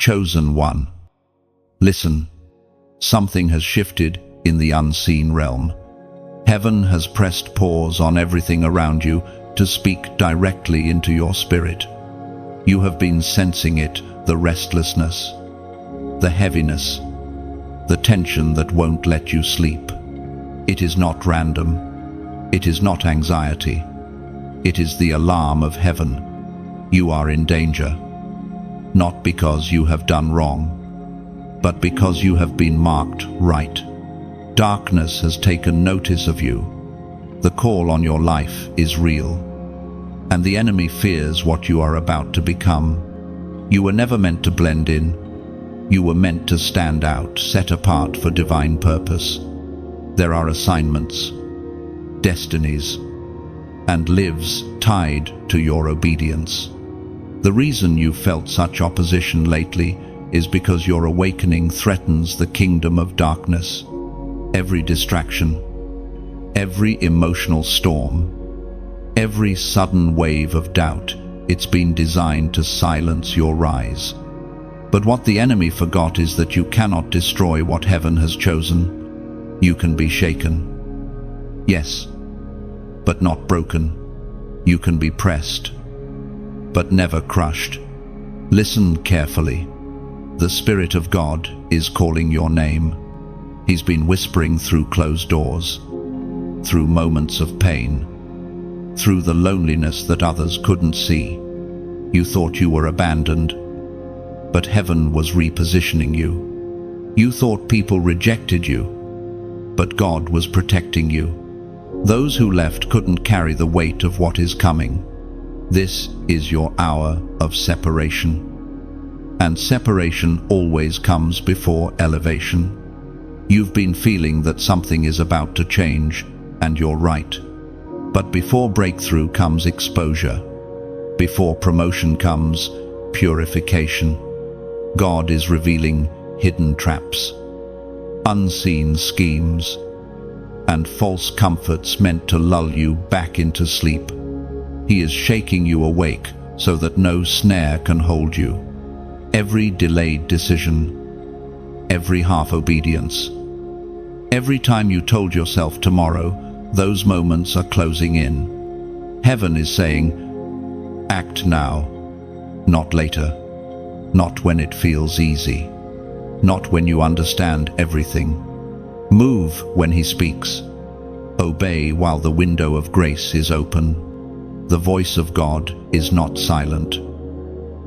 Chosen one. Listen, something has shifted in the unseen realm. Heaven has pressed pause on everything around you to speak directly into your spirit. You have been sensing it, the restlessness, the heaviness, the tension that won't let you sleep. It is not random. It is not anxiety. It is the alarm of heaven. You are in danger. Not because you have done wrong, but because you have been marked right. Darkness has taken notice of you. The call on your life is real, and the enemy fears what you are about to become. You were never meant to blend in. You were meant to stand out, set apart for divine purpose. There are assignments, destinies, and lives tied to your obedience. The reason you felt such opposition lately is because your awakening threatens the kingdom of darkness. Every distraction, every emotional storm, every sudden wave of doubt, it's been designed to silence your rise. But what the enemy forgot is that you cannot destroy what heaven has chosen. You can be shaken, yes, but not broken. You can be pressed, but never crushed. Listen carefully. The Spirit of God is calling your name. He's been whispering through closed doors, through moments of pain, through the loneliness that others couldn't see. You thought you were abandoned, but heaven was repositioning you. You thought people rejected you, but God was protecting you. Those who left couldn't carry the weight of what is coming. This is your hour of separation. And separation always comes before elevation. You've been feeling that something is about to change, and you're right. But before breakthrough comes exposure. Before promotion comes purification. God is revealing hidden traps, unseen schemes, and false comforts meant to lull you back into sleep. He is shaking you awake so that no snare can hold you. Every delayed decision, every half-obedience, every time you told yourself tomorrow, those moments are closing in. Heaven is saying, act now, not later, not when it feels easy, not when you understand everything. Move when He speaks. Obey while the window of grace is open. The voice of God is not silent,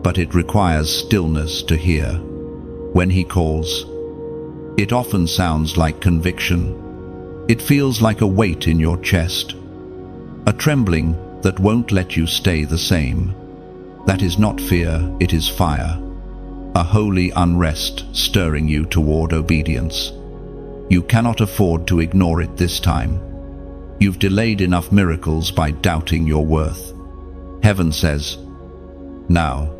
but it requires stillness to hear. When He calls, it often sounds like conviction. It feels like a weight in your chest, a trembling that won't let you stay the same. That is not fear, it is fire, a holy unrest stirring you toward obedience. You cannot afford to ignore it this time. You've delayed enough miracles by doubting your worth. Heaven says, now,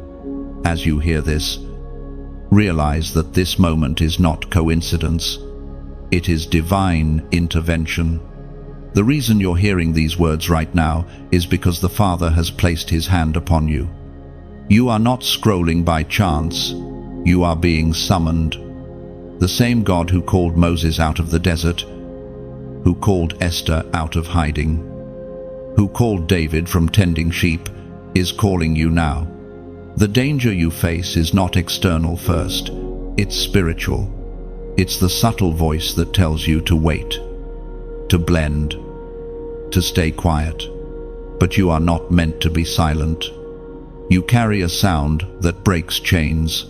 as you hear this, realize that this moment is not coincidence. It is divine intervention. The reason you're hearing these words right now is because the Father has placed His hand upon you. You are not scrolling by chance. You are being summoned. The same God who called Moses out of the desert, who called Esther out of hiding, who called David from tending sheep, is calling you now. The danger you face is not external first, it's spiritual. It's the subtle voice that tells you to wait, to blend, to stay quiet. But you are not meant to be silent. You carry a sound that breaks chains.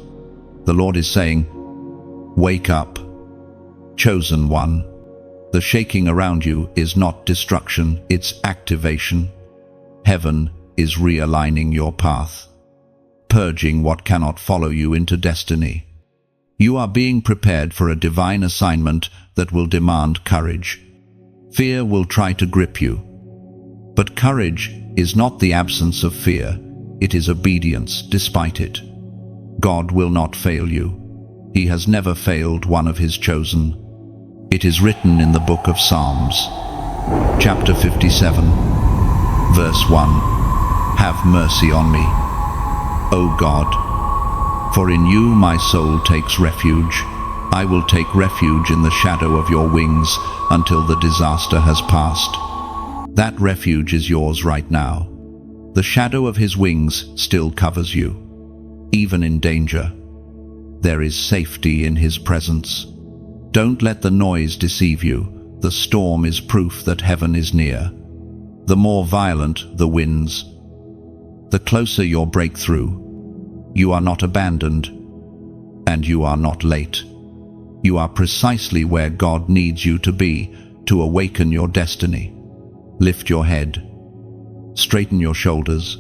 The Lord is saying, wake up, chosen one. The shaking around you is not destruction, it's activation. Heaven is realigning your path, purging what cannot follow you into destiny. You are being prepared for a divine assignment that will demand courage. Fear will try to grip you, but courage is not the absence of fear, it is obedience despite it. God will not fail you. He has never failed one of His chosen. It is written in the book of Psalms, chapter 57, verse 1, have mercy on me, O God, For in you my soul takes refuge. I will take refuge in the shadow of your wings until the disaster has passed. That refuge is yours right now. The shadow of his wings still covers you. Even in danger, there is safety in his presence. Don't let the noise deceive you. The storm is proof that heaven is near. The more violent the winds, the closer your breakthrough. You are not abandoned, and you are not late. You are precisely where God needs you to be to awaken your destiny. Lift your head, straighten your shoulders,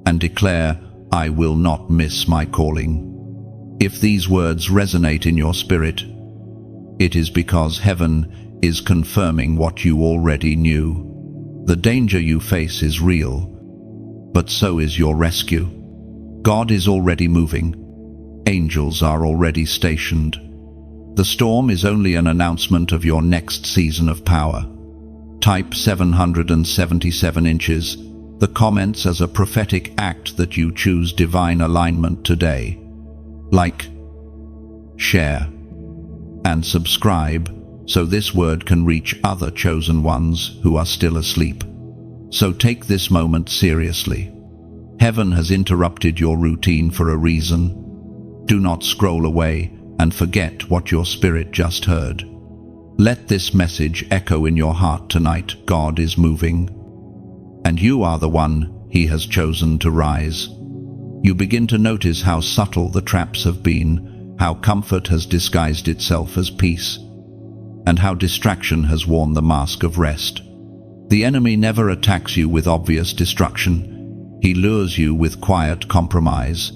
and declare, I will not miss my calling. If these words resonate in your spirit, it is because heaven is confirming what you already knew. The danger you face is real, but so is your rescue. God is already moving. Angels are already stationed. The storm is only an announcement of your next season of power. Type 777 inches, the comments as a prophetic act that you choose divine alignment today. Like, share, and subscribe so this word can reach other chosen ones who are still asleep. So take this moment seriously. Heaven has interrupted your routine for a reason. Do not scroll away and forget what your spirit just heard. Let this message echo in your heart tonight. God is moving, and you are the one he has chosen to rise. You begin to notice how subtle the traps have been, how comfort has disguised itself as peace, and how distraction has worn the mask of rest. The enemy never attacks you with obvious destruction. He lures you with quiet compromise.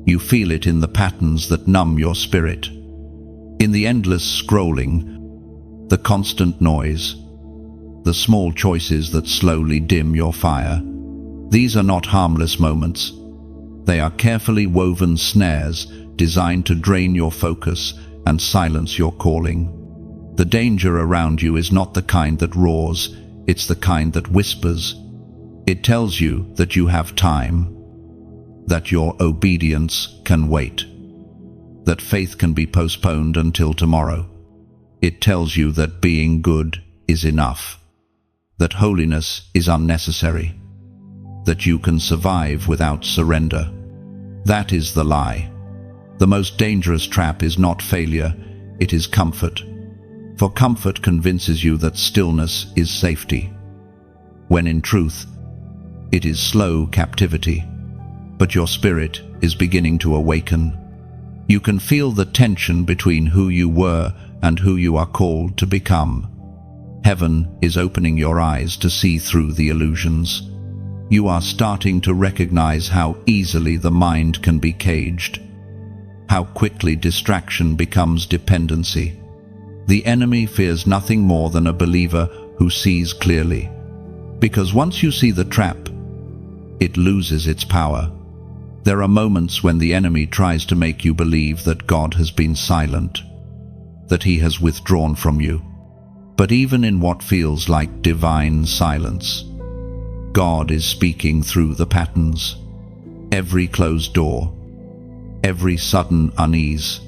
You feel it in the patterns that numb your spirit, in the endless scrolling, the constant noise, the small choices that slowly dim your fire. These are not harmless moments. They are carefully woven snares designed to drain your focus and silence your calling. The danger around you is not the kind that roars, it's the kind that whispers. It tells you that you have time, that your obedience can wait, that faith can be postponed until tomorrow. It tells you that being good is enough, that holiness is unnecessary, that you can survive without surrender. That is the lie. The most dangerous trap is not failure, it is comfort. For comfort convinces you that stillness is safety, when in truth, it is slow captivity. But your spirit is beginning to awaken. You can feel the tension between who you were and who you are called to become. Heaven is opening your eyes to see through the illusions. You are starting to recognize how easily the mind can be caged, how quickly distraction becomes dependency. The enemy fears nothing more than a believer who sees clearly, because once you see the trap, it loses its power. There are moments when the enemy tries to make you believe that God has been silent, that he has withdrawn from you. But even in what feels like divine silence, God is speaking through the patterns. Every closed door, every sudden unease,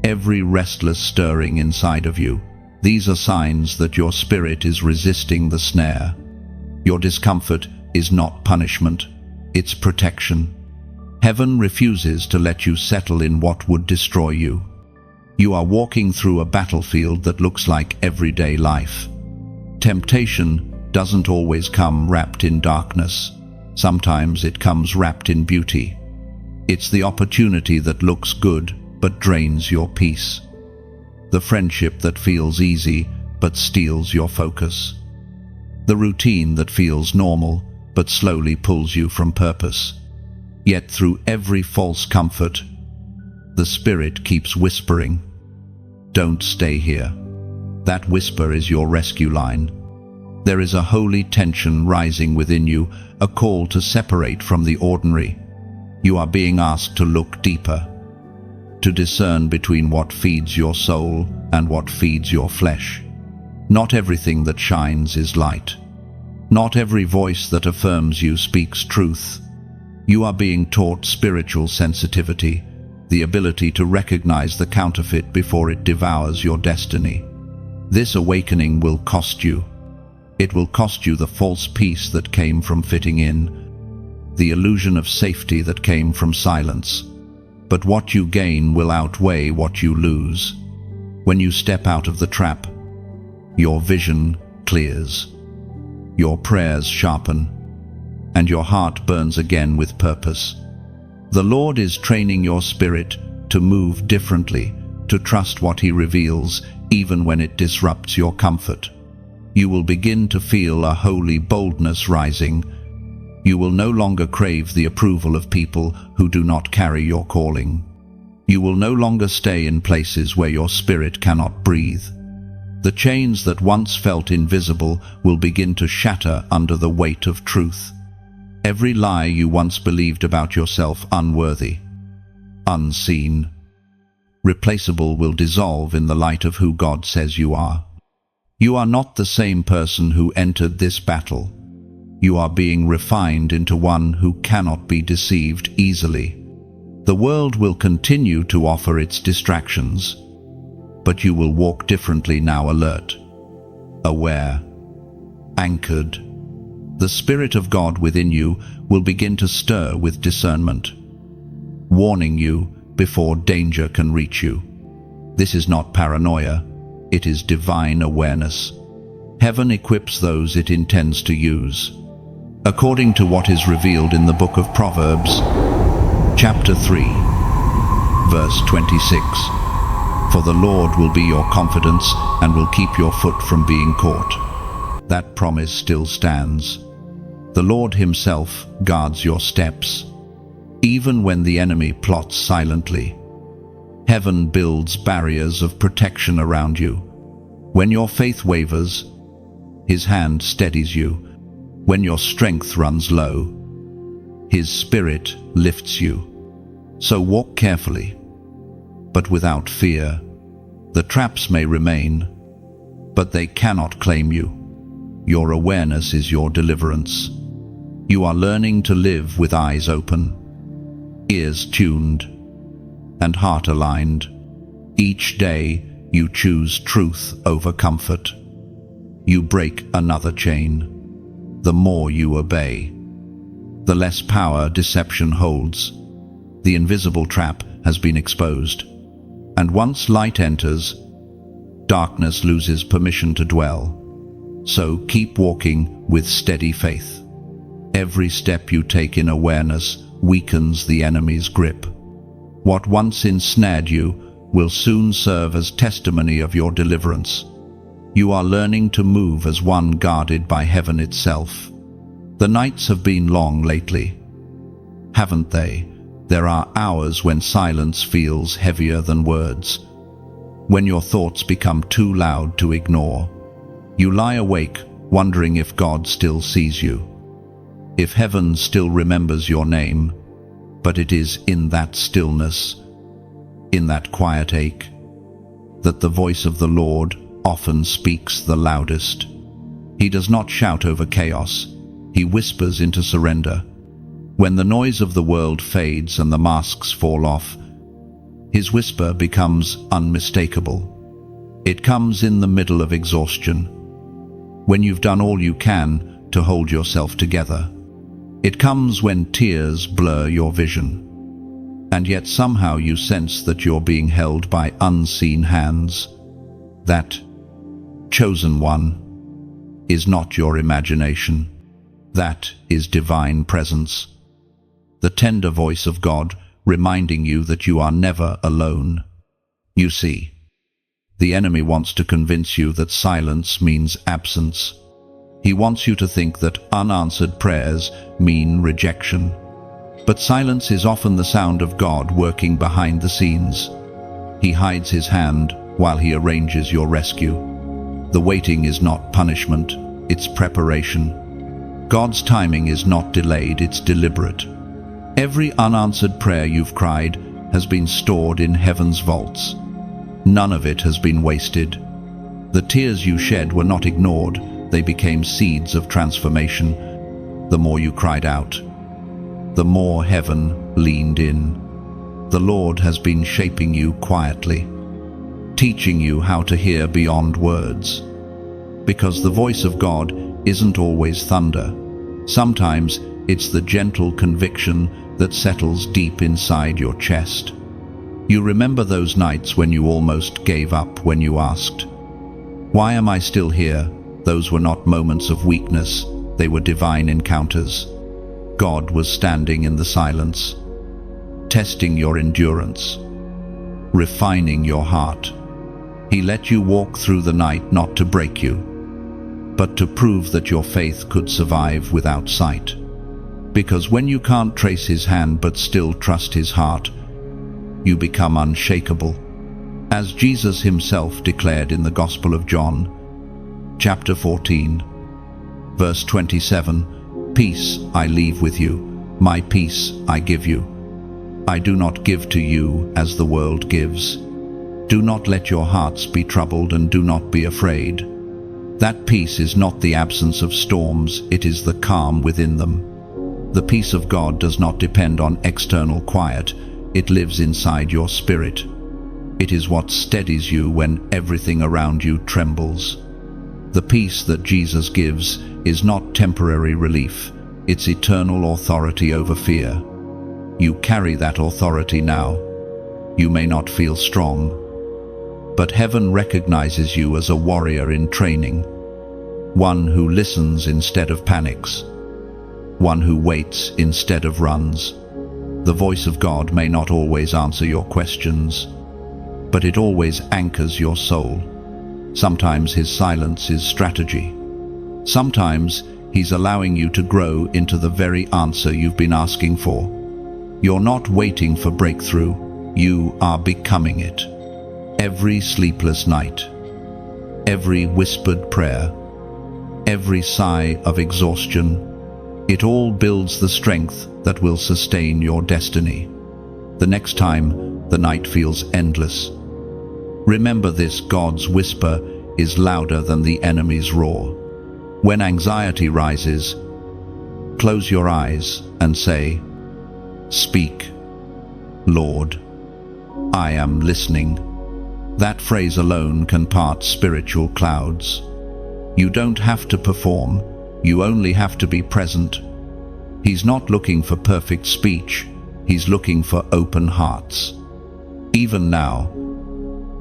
every restless stirring inside of you. These are signs that your spirit is resisting the snare. Your discomfort is not punishment, it's protection. Heaven refuses to let you settle in what would destroy you. You are walking through a battlefield that looks like everyday life. Temptation doesn't always come wrapped in darkness. Sometimes it comes wrapped in beauty. It's the opportunity that looks good but drains your peace. The friendship that feels easy but steals your focus. The routine that feels normal but slowly pulls you from purpose. Yet through every false comfort, the Spirit keeps whispering, "Don't stay here." That whisper is your rescue line. There is a holy tension rising within you, a call to separate from the ordinary. You are being asked to look deeper, to discern between what feeds your soul and what feeds your flesh. Not everything that shines is light. Not every voice that affirms you speaks truth. You are being taught spiritual sensitivity, the ability to recognize the counterfeit before it devours your destiny. This awakening will cost you. It will cost you the false peace that came from fitting in, the illusion of safety that came from silence. But what you gain will outweigh what you lose. When you step out of the trap, your vision clears, your prayers sharpen, and your heart burns again with purpose. The Lord is training your spirit to move differently, to trust what He reveals, even when it disrupts your comfort. You will begin to feel a holy boldness rising. You will no longer crave the approval of people who do not carry your calling. You will no longer stay in places where your spirit cannot breathe. The chains that once felt invisible will begin to shatter under the weight of truth. Every lie you once believed about yourself unworthy, unseen, replaceable will dissolve in the light of who God says you are. You are not the same person who entered this battle. You are being refined into one who cannot be deceived easily. The world will continue to offer its distractions, but you will walk differently now, alert, aware, anchored. The Spirit of God within you will begin to stir with discernment, warning you before danger can reach you. This is not paranoia, it is divine awareness. Heaven equips those it intends to use. According to what is revealed in the book of Proverbs, chapter 3, verse 26, "For the Lord will be your confidence and will keep your foot from being caught." That promise still stands. The Lord Himself guards your steps. Even when the enemy plots silently, heaven builds barriers of protection around you. When your faith wavers, His hand steadies you. When your strength runs low, His Spirit lifts you. So walk carefully, but without fear. The traps may remain, but they cannot claim you. Your awareness is your deliverance. You are learning to live with eyes open, ears tuned, and heart aligned. Each day you choose truth over comfort. You break another chain. The more you obey, the less power deception holds. The invisible trap has been exposed, and once light enters, darkness loses permission to dwell. So keep walking with steady faith. Every step you take in awareness weakens the enemy's grip. What once ensnared you will soon serve as testimony of your deliverance. You are learning to move as one guarded by heaven itself. The nights have been long lately, haven't they? There are hours when silence feels heavier than words, when your thoughts become too loud to ignore. You lie awake, wondering if God still sees you, if heaven still remembers your name. But it is in that stillness, in that quiet ache, that the voice of the Lord often speaks the loudest. He does not shout over chaos, He whispers into surrender. When the noise of the world fades and the masks fall off, His whisper becomes unmistakable. It comes in the middle of exhaustion, when you've done all you can to hold yourself together. It comes when tears blur your vision, and yet somehow you sense that you're being held by unseen hands. That chosen one is not your imagination. That is divine presence. The tender voice of God reminding you that you are never alone. You see, the enemy wants to convince you that silence means absence. He wants you to think that unanswered prayers mean rejection. But silence is often the sound of God working behind the scenes. He hides His hand while He arranges your rescue. The waiting is not punishment, it's preparation. God's timing is not delayed, it's deliberate. Every unanswered prayer you've cried has been stored in heaven's vaults. None of it has been wasted. The tears you shed were not ignored, they became seeds of transformation. The more you cried out, the more heaven leaned in. The Lord has been shaping you quietly, teaching you how to hear beyond words. Because the voice of God isn't always thunder. Sometimes it's the gentle conviction that settles deep inside your chest. You remember those nights when you almost gave up, when you asked, "Why am I still here?" Those were not moments of weakness, they were divine encounters. God was standing in the silence, testing your endurance, refining your heart. He let you walk through the night not to break you, but to prove that your faith could survive without sight. Because when you can't trace His hand but still trust His heart, you become unshakable. As Jesus Himself declared in the Gospel of John, chapter 14, verse 27, "Peace I leave with you, my peace I give you. I do not give to you as the world gives. Do not let your hearts be troubled and do not be afraid." That peace is not the absence of storms, it is the calm within them. The peace of God does not depend on external quiet, it lives inside your spirit. It is what steadies you when everything around you trembles. The peace that Jesus gives is not temporary relief, it's eternal authority over fear. You carry that authority now. You may not feel strong, but heaven recognizes you as a warrior in training, one who listens instead of panics, one who waits instead of runs. The voice of God may not always answer your questions, but it always anchors your soul. Sometimes His silence is strategy. Sometimes He's allowing you to grow into the very answer you've been asking for. You're not waiting for breakthrough, you are becoming it. Every sleepless night, every whispered prayer, every sigh of exhaustion, it all builds the strength that will sustain your destiny. The next time the night feels endless, remember this: God's whisper is louder than the enemy's roar. When anxiety rises, close your eyes and say, "Speak, Lord, I am listening." That phrase alone can part spiritual clouds. You don't have to perform, you only have to be present. He's not looking for perfect speech, He's looking for open hearts. Even now,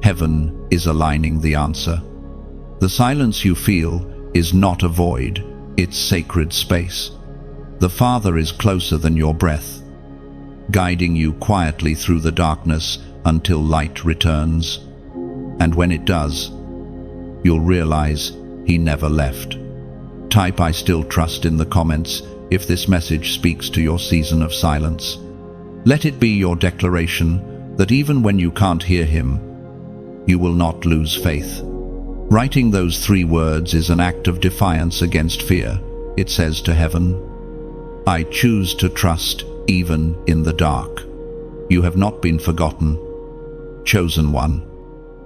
heaven is aligning the answer. The silence you feel is not a void, it's sacred space. The Father is closer than your breath, guiding you quietly through the darkness until light returns. And when it does, you'll realize He never left. Type "I still trust" in the comments if this message speaks to your season of silence. Let it be your declaration that even when you can't hear Him, you will not lose faith. Writing those 3 words is an act of defiance against fear. It says to heaven, "I choose to trust even in the dark." You have not been forgotten, chosen one.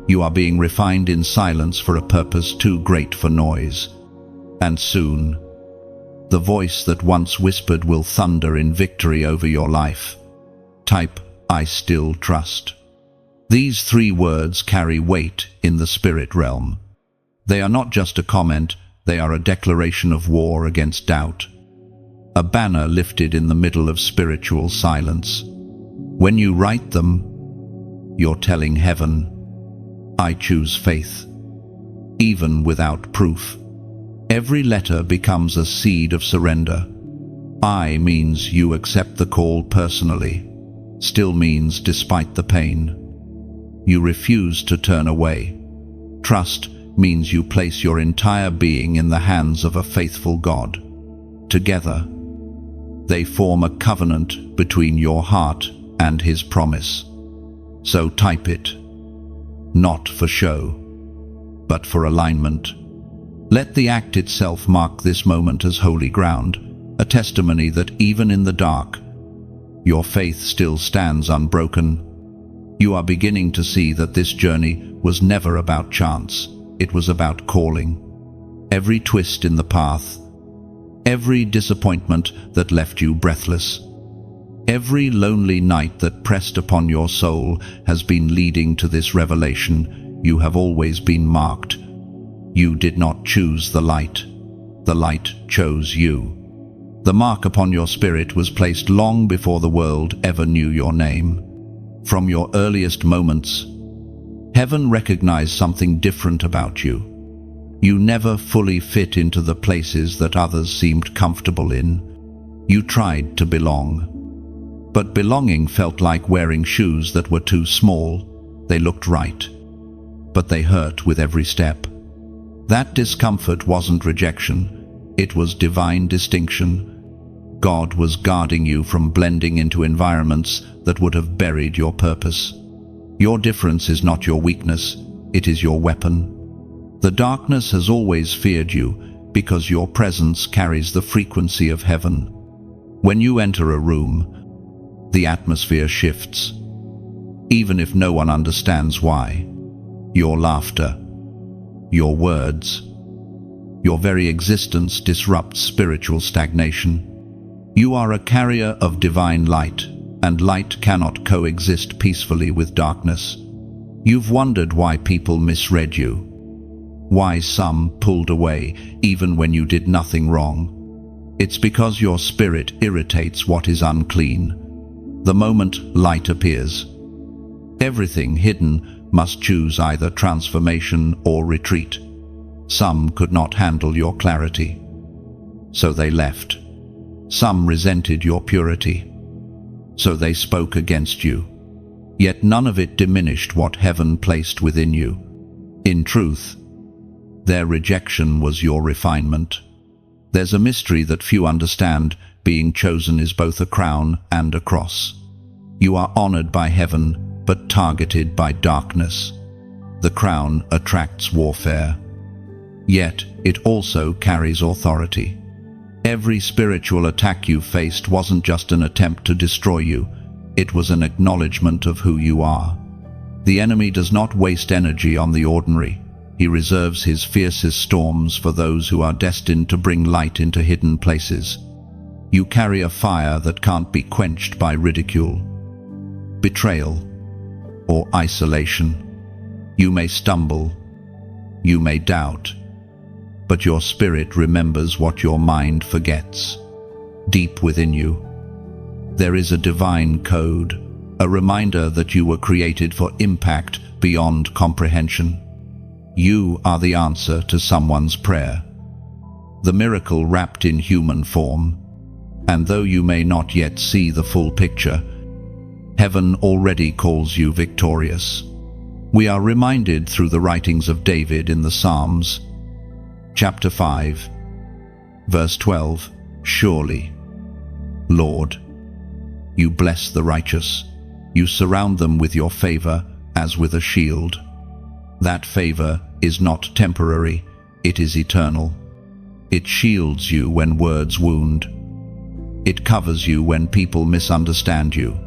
You are being refined in silence for a purpose too great for noise. And soon, the voice that once whispered will thunder in victory over your life. Type "I still trust." These 3 words carry weight in the spirit realm. They are not just a comment, they are a declaration of war against doubt. A banner lifted in the middle of spiritual silence. When you write them, you're telling heaven, "I choose faith." Even without proof, every letter becomes a seed of surrender. "I" means you accept the call personally. "Still" means despite the pain, you refuse to turn away. "Trust" means you place your entire being in the hands of a faithful God. Together, they form a covenant between your heart and His promise. So type it, not for show, but for alignment. Let the act itself mark this moment as holy ground, a testimony that even in the dark, your faith still stands unbroken. You are beginning to see that this journey was never about chance, it was about calling. Every twist in the path, every disappointment that left you breathless, Every lonely night that pressed upon your soul has been leading to this revelation. You have always been marked. You did not choose the light chose you. The mark upon your spirit was placed long before the world ever knew your name. From your earliest moments, heaven recognized something different about you. You never fully fit into the places that others seemed comfortable in. You tried to belong. But belonging felt like wearing shoes that were too small. They looked right, but they hurt with every step. That discomfort wasn't rejection, it was divine distinction. God was guarding you from blending into environments that would have buried your purpose. Your difference is not your weakness, it is your weapon. The darkness has always feared you because your presence carries the frequency of heaven. When you enter a room, the atmosphere shifts, even if no one understands why. Your laughter, your words, your very existence disrupts spiritual stagnation. You are a carrier of divine light, and light cannot coexist peacefully with darkness. You've wondered why people misread you, why some pulled away even when you did nothing wrong. It's because your spirit irritates what is unclean. The moment light appears, everything hidden must choose either transformation or retreat. Some could not handle your clarity, so they left. Some resented your purity, so they spoke against you. Yet none of it diminished what heaven placed within you. In truth, their rejection was your refinement. There's a mystery that few understand. Being chosen is both a crown and a cross. You are honored by heaven, but targeted by darkness. The crown attracts warfare, yet it also carries authority. Every spiritual attack you faced wasn't just an attempt to destroy you, it was an acknowledgement of who you are. The enemy does not waste energy on the ordinary. He reserves his fiercest storms for those who are destined to bring light into hidden places. You carry a fire that can't be quenched by ridicule, betrayal, or isolation. You may stumble, you may doubt, but your spirit remembers what your mind forgets. Deep within you, there is a divine code, a reminder that you were created for impact beyond comprehension. You are the answer to someone's prayer, the miracle wrapped in human form. And though you may not yet see the full picture, heaven already calls you victorious. We are reminded through the writings of David in the Psalms, chapter 5, verse 12, "Surely, Lord, you bless the righteous. You surround them with your favor as with a shield." That favor is not temporary, it is eternal. It shields you when words wound. It covers you when people misunderstand you.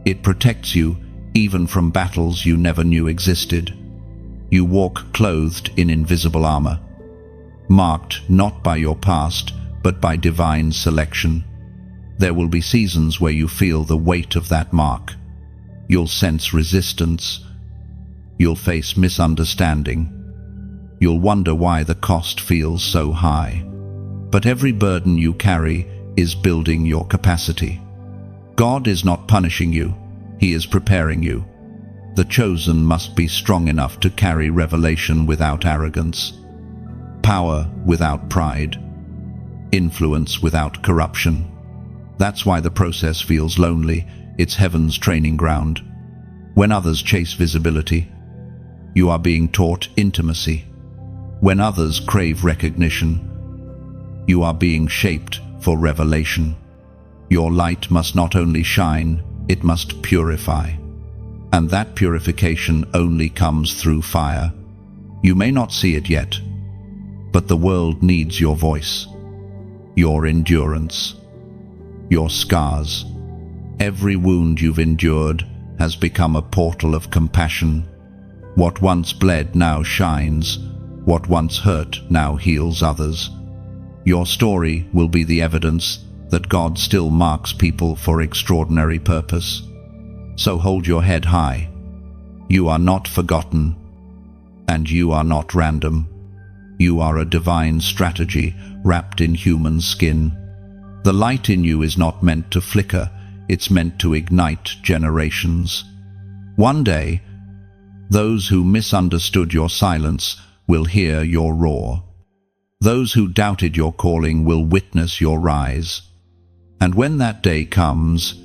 It protects you even from battles you never knew existed. You walk clothed in invisible armor, marked not by your past, but by divine selection. There will be seasons where you feel the weight of that mark. You'll sense resistance. You'll face misunderstanding. You'll wonder why the cost feels so high. But every burden you carry is building your capacity. God is not punishing you, He is preparing you. The chosen must be strong enough to carry revelation without arrogance, power without pride, influence without corruption. That's why the process feels lonely. It's heaven's training ground. When others chase visibility, you are being taught intimacy. When others crave recognition, you are being shaped for revelation. Your light must not only shine, it must purify. And that purification only comes through fire. You may not see it yet, but the world needs your voice, your endurance, your scars. Every wound you've endured has become a portal of compassion. What once bled now shines. What once hurt now heals others. Your story will be the evidence that God still marks people for extraordinary purpose. So hold your head high. You are not forgotten, and you are not random. You are a divine strategy wrapped in human skin. The light in you is not meant to flicker, it's meant to ignite generations. One day, those who misunderstood your silence will hear your roar. Those who doubted your calling will witness your rise. And when that day comes,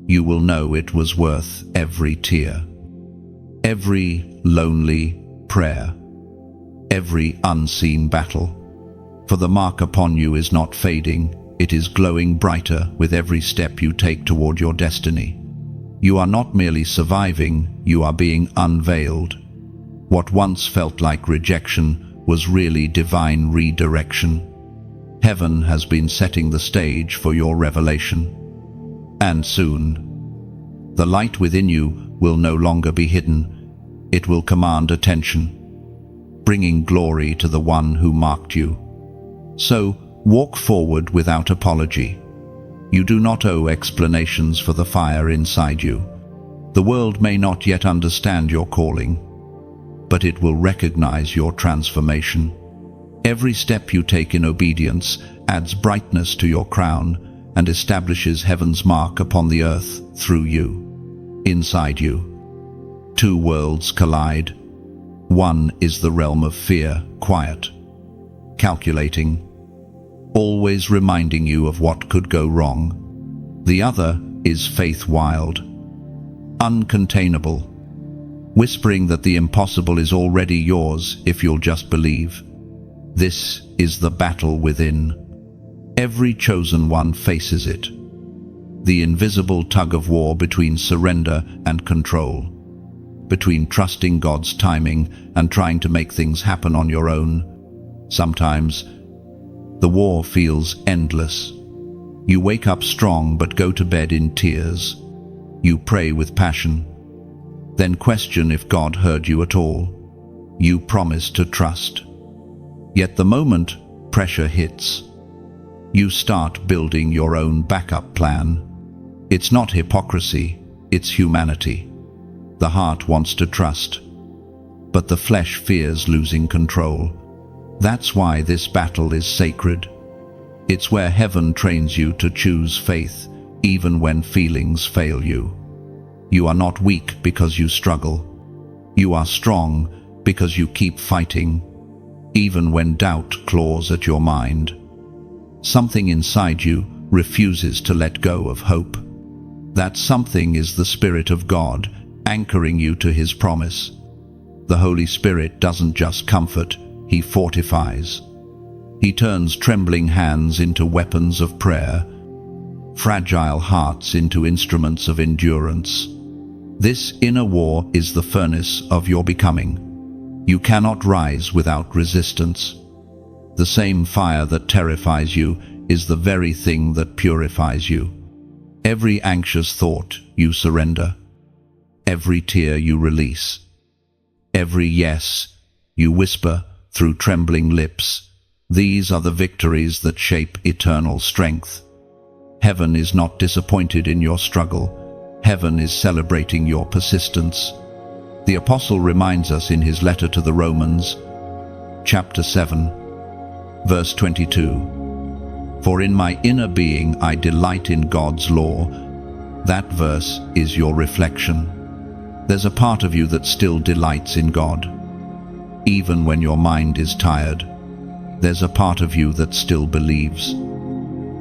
you will know it was worth every tear, every lonely prayer, every unseen battle. For the mark upon you is not fading, it is glowing brighter with every step you take toward your destiny. You are not merely surviving, you are being unveiled. What once felt like rejection was really divine redirection. Heaven has been setting the stage for your revelation. And soon, the light within you will no longer be hidden. It will command attention, bringing glory to the one who marked you. So, walk forward without apology. You do not owe explanations for the fire inside you. The world may not yet understand your calling, but it will recognize your transformation. Every step you take in obedience adds brightness to your crown and establishes heaven's mark upon the earth through you. Inside you, two worlds collide. One is the realm of fear, quiet, calculating, always reminding you of what could go wrong. The other is faith, wild, uncontainable, whispering that the impossible is already yours if you'll just believe. This is the battle within. Every chosen one faces it. The invisible tug of war between surrender and control, between trusting God's timing and trying to make things happen on your own. Sometimes, the war feels endless. You wake up strong but go to bed in tears. You pray with passion, then question if God heard you at all. You promise to trust. Yet the moment pressure hits, you start building your own backup plan. It's not hypocrisy, it's humanity. The heart wants to trust, but the flesh fears losing control. That's why this battle is sacred. It's where heaven trains you to choose faith, even when feelings fail you. You are not weak because you struggle. You are strong because you keep fighting, even when doubt claws at your mind. Something inside you refuses to let go of hope. That something is the Spirit of God, anchoring you to His promise. The Holy Spirit doesn't just comfort, He fortifies. He turns trembling hands into weapons of prayer, fragile hearts into instruments of endurance. This inner war is the furnace of your becoming. You cannot rise without resistance. The same fire that terrifies you is the very thing that purifies you. Every anxious thought you surrender. Every tear you release. Every yes you whisper through trembling lips. These are the victories that shape eternal strength. Heaven is not disappointed in your struggle. Heaven is celebrating your persistence. The Apostle reminds us in his letter to the Romans, chapter 7, verse 22, "For in my inner being I delight in God's law." That verse is your reflection. There's a part of you that still delights in God. Even when your mind is tired, there's a part of you that still believes.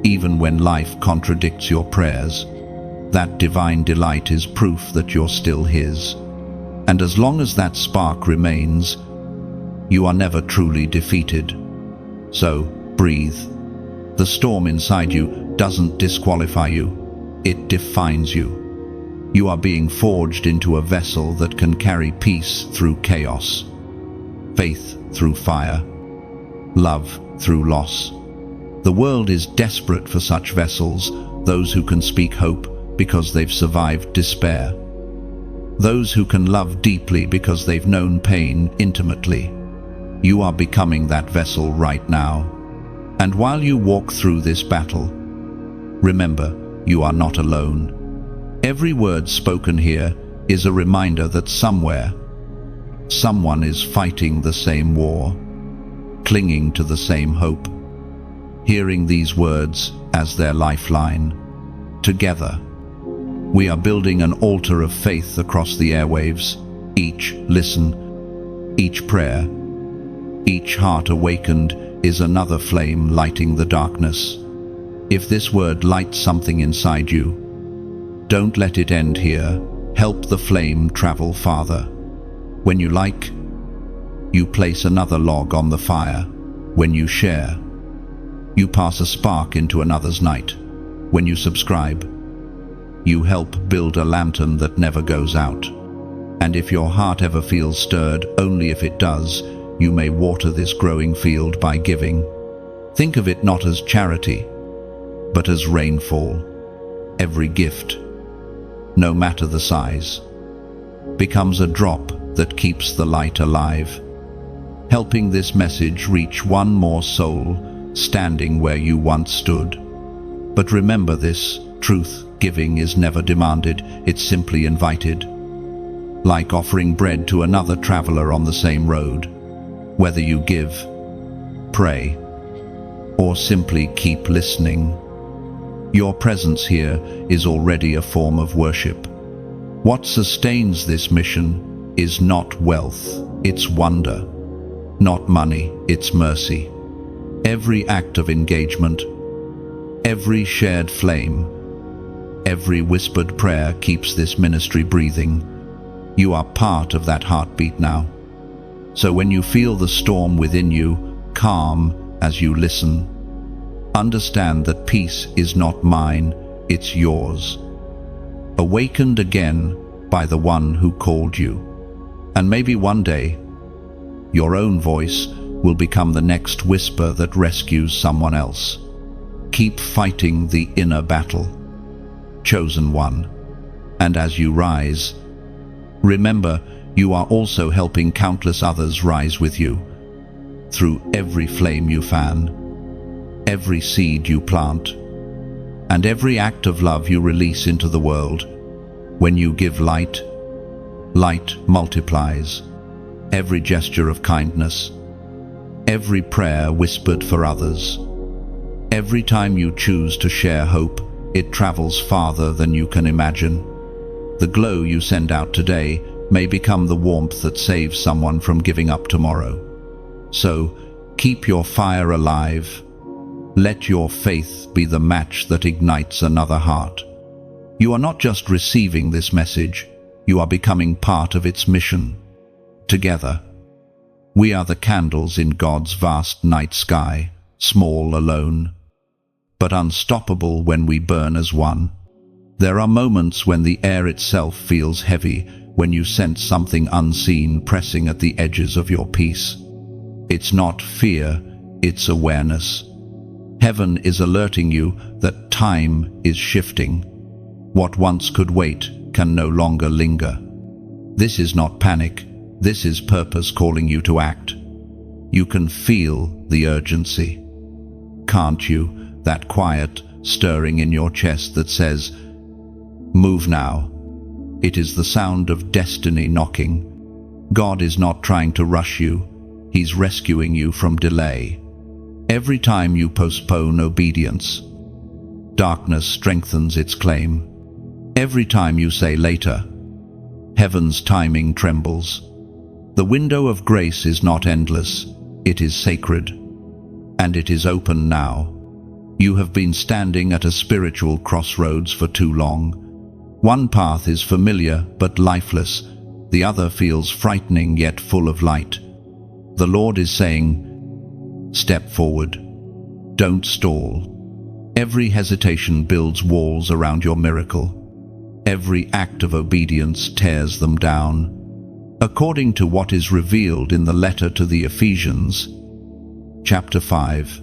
Even when life contradicts your prayers, that divine delight is proof that you're still His. And as long as that spark remains, you are never truly defeated. So, breathe. The storm inside you doesn't disqualify you, it defines you. You are being forged into a vessel that can carry peace through chaos, faith through fire, love through loss. The world is desperate for such vessels, those who can speak hope because they've survived despair, those who can love deeply because they've known pain intimately. You are becoming that vessel right now. And while you walk through this battle, Remember, you are not alone. Every word spoken here is a reminder that somewhere, someone is fighting the same war, clinging to the same hope. Hearing these words as their lifeline, together, we are building an altar of faith across the airwaves. Each listen, each prayer, each heart awakened is another flame lighting the darkness. If this word lights something inside you, don't let it end here. Help the flame travel farther. When you like, you place another log on the fire. When you share, you pass a spark into another's night. When you subscribe, you help build a lantern that never goes out. And if your heart ever feels stirred, only if it does, you may water this growing field by giving. Think of it not as charity, but as rainfall. Every gift, no matter the size, becomes a drop that keeps the light alive, helping this message reach one more soul standing where you once stood. But remember this, truth giving is never demanded, it's simply invited. Like offering bread to another traveler on the same road. Whether you give, pray, or simply keep listening, your presence here is already a form of worship. What sustains this mission is not wealth, it's wonder. Not money, it's mercy. Every act of engagement, every shared flame, every whispered prayer keeps this ministry breathing. You are part of that heartbeat now. So when you feel the storm within you, calm as you listen, understand that peace is not mine, it's yours. Awakened again by the one who called you. And maybe one day, your own voice will become the next whisper that rescues someone else. Keep fighting the inner battle, chosen one. And as you rise, remember you are also helping countless others rise with you. Through every flame you fan, every seed you plant, and every act of love you release into the world. When you give light, light multiplies. Every gesture of kindness, every prayer whispered for others, every time you choose to share hope, it travels farther than you can imagine. The glow you send out today may become the warmth that saves someone from giving up tomorrow. So, keep your fire alive. Let your faith be the match that ignites another heart. You are not just receiving this message, you are becoming part of its mission. Together, we are the candles in God's vast night sky, small alone, but unstoppable when we burn as one. There are moments when the air itself feels heavy, when you sense something unseen pressing at the edges of your peace. It's not fear, it's awareness. Heaven is alerting you that time is shifting. What once could wait can no longer linger. This is not panic, this is purpose calling you to act. You can feel the urgency. Can't you? That quiet stirring in your chest that says, "Move now." It is the sound of destiny knocking. God is not trying to rush you, He's rescuing you from delay. Every time you postpone obedience, darkness strengthens its claim. Every time you say later, heaven's timing trembles. The window of grace is not endless, it is sacred, and it is open now. You have been standing at a spiritual crossroads for too long. One path is familiar but lifeless, the other feels frightening yet full of light. The Lord is saying, step forward, don't stall. Every hesitation builds walls around your miracle. Every act of obedience tears them down. According to what is revealed in the letter to the Ephesians, chapter 5,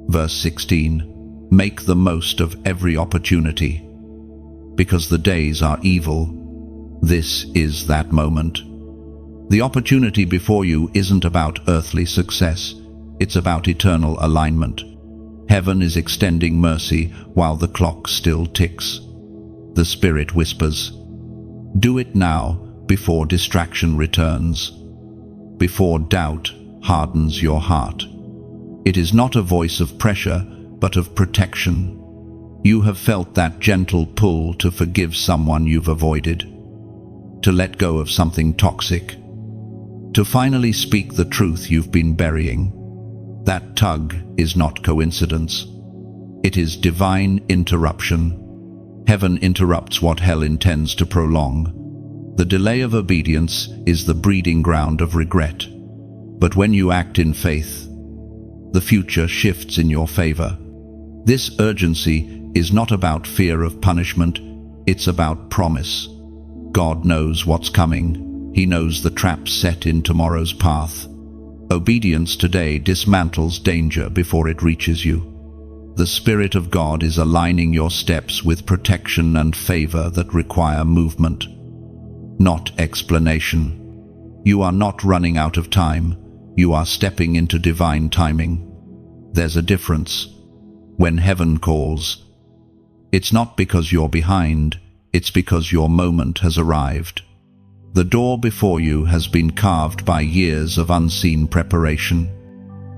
verse 16, make the most of every opportunity, because the days are evil. This is that moment. The opportunity before you isn't about earthly success, it's about eternal alignment. Heaven is extending mercy while the clock still ticks. The Spirit whispers, "Do it now before distraction returns, before doubt hardens your heart." It is not a voice of pressure, but of protection. You have felt that gentle pull to forgive someone you've avoided, to let go of something toxic, to finally speak the truth you've been burying. That tug is not coincidence. It is divine interruption. Heaven interrupts what hell intends to prolong. The delay of obedience is the breeding ground of regret. But when you act in faith, the future shifts in your favor. This urgency is not about fear of punishment, it's about promise. God knows what's coming. He knows the traps set in tomorrow's path. Obedience today dismantles danger before it reaches you. The Spirit of God is aligning your steps with protection and favor that require movement, not explanation. You are not running out of time. You are stepping into divine timing. There's a difference. When heaven calls, it's not because you're behind, it's because your moment has arrived. The door before you has been carved by years of unseen preparation.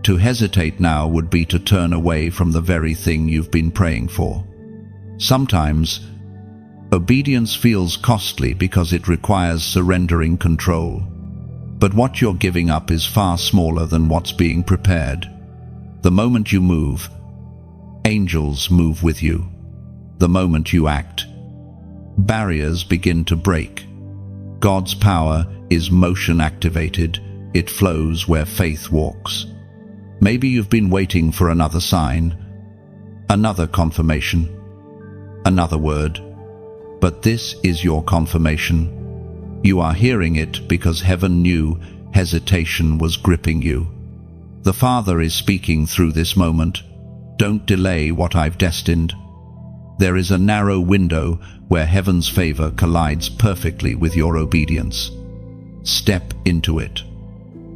To hesitate now would be to turn away from the very thing you've been praying for. Sometimes, obedience feels costly because it requires surrendering control. But what you're giving up is far smaller than what's being prepared. The moment you move, angels move with you. The moment you act, barriers begin to break. God's power is motion activated. It flows where faith walks. Maybe you've been waiting for another sign, another confirmation, another word. But this is your confirmation. You are hearing it because heaven knew hesitation was gripping you. The Father is speaking through this moment. Don't delay what I've destined. There is a narrow window where heaven's favor collides perfectly with your obedience. Step into it.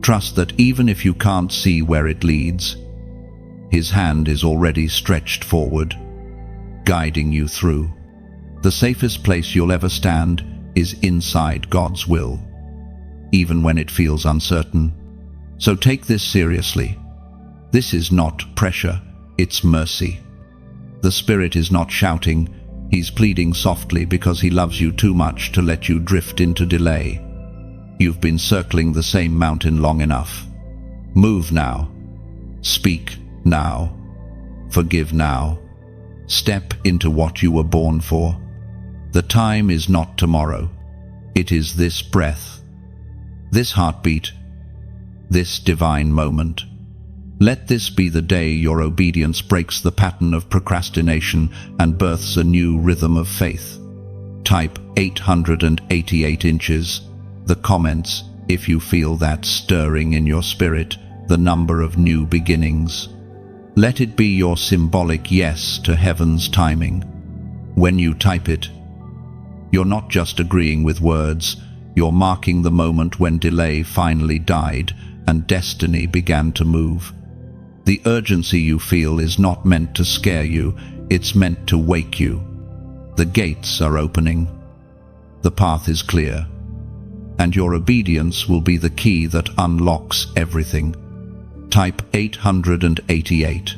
Trust that even if you can't see where it leads, His hand is already stretched forward, guiding you through. The safest place you'll ever stand is inside God's will, even when it feels uncertain. So take this seriously. This is not pressure, it's mercy. The Spirit is not shouting, He's pleading softly because He loves you too much to let you drift into delay. You've been circling the same mountain long enough. Move now. Speak now. Forgive now. Step into what you were born for. The time is not tomorrow. It is this breath, this heartbeat, this divine moment. Let this be the day your obedience breaks the pattern of procrastination and births a new rhythm of faith. Type 888 inches, the comments, if you feel that stirring in your spirit, the number of new beginnings. Let it be your symbolic yes to heaven's timing. When you type it, you're not just agreeing with words, you're marking the moment when delay finally died and destiny began to move. The urgency you feel is not meant to scare you, it's meant to wake you. The gates are opening. The path is clear. And your obedience will be the key that unlocks everything. Type 888.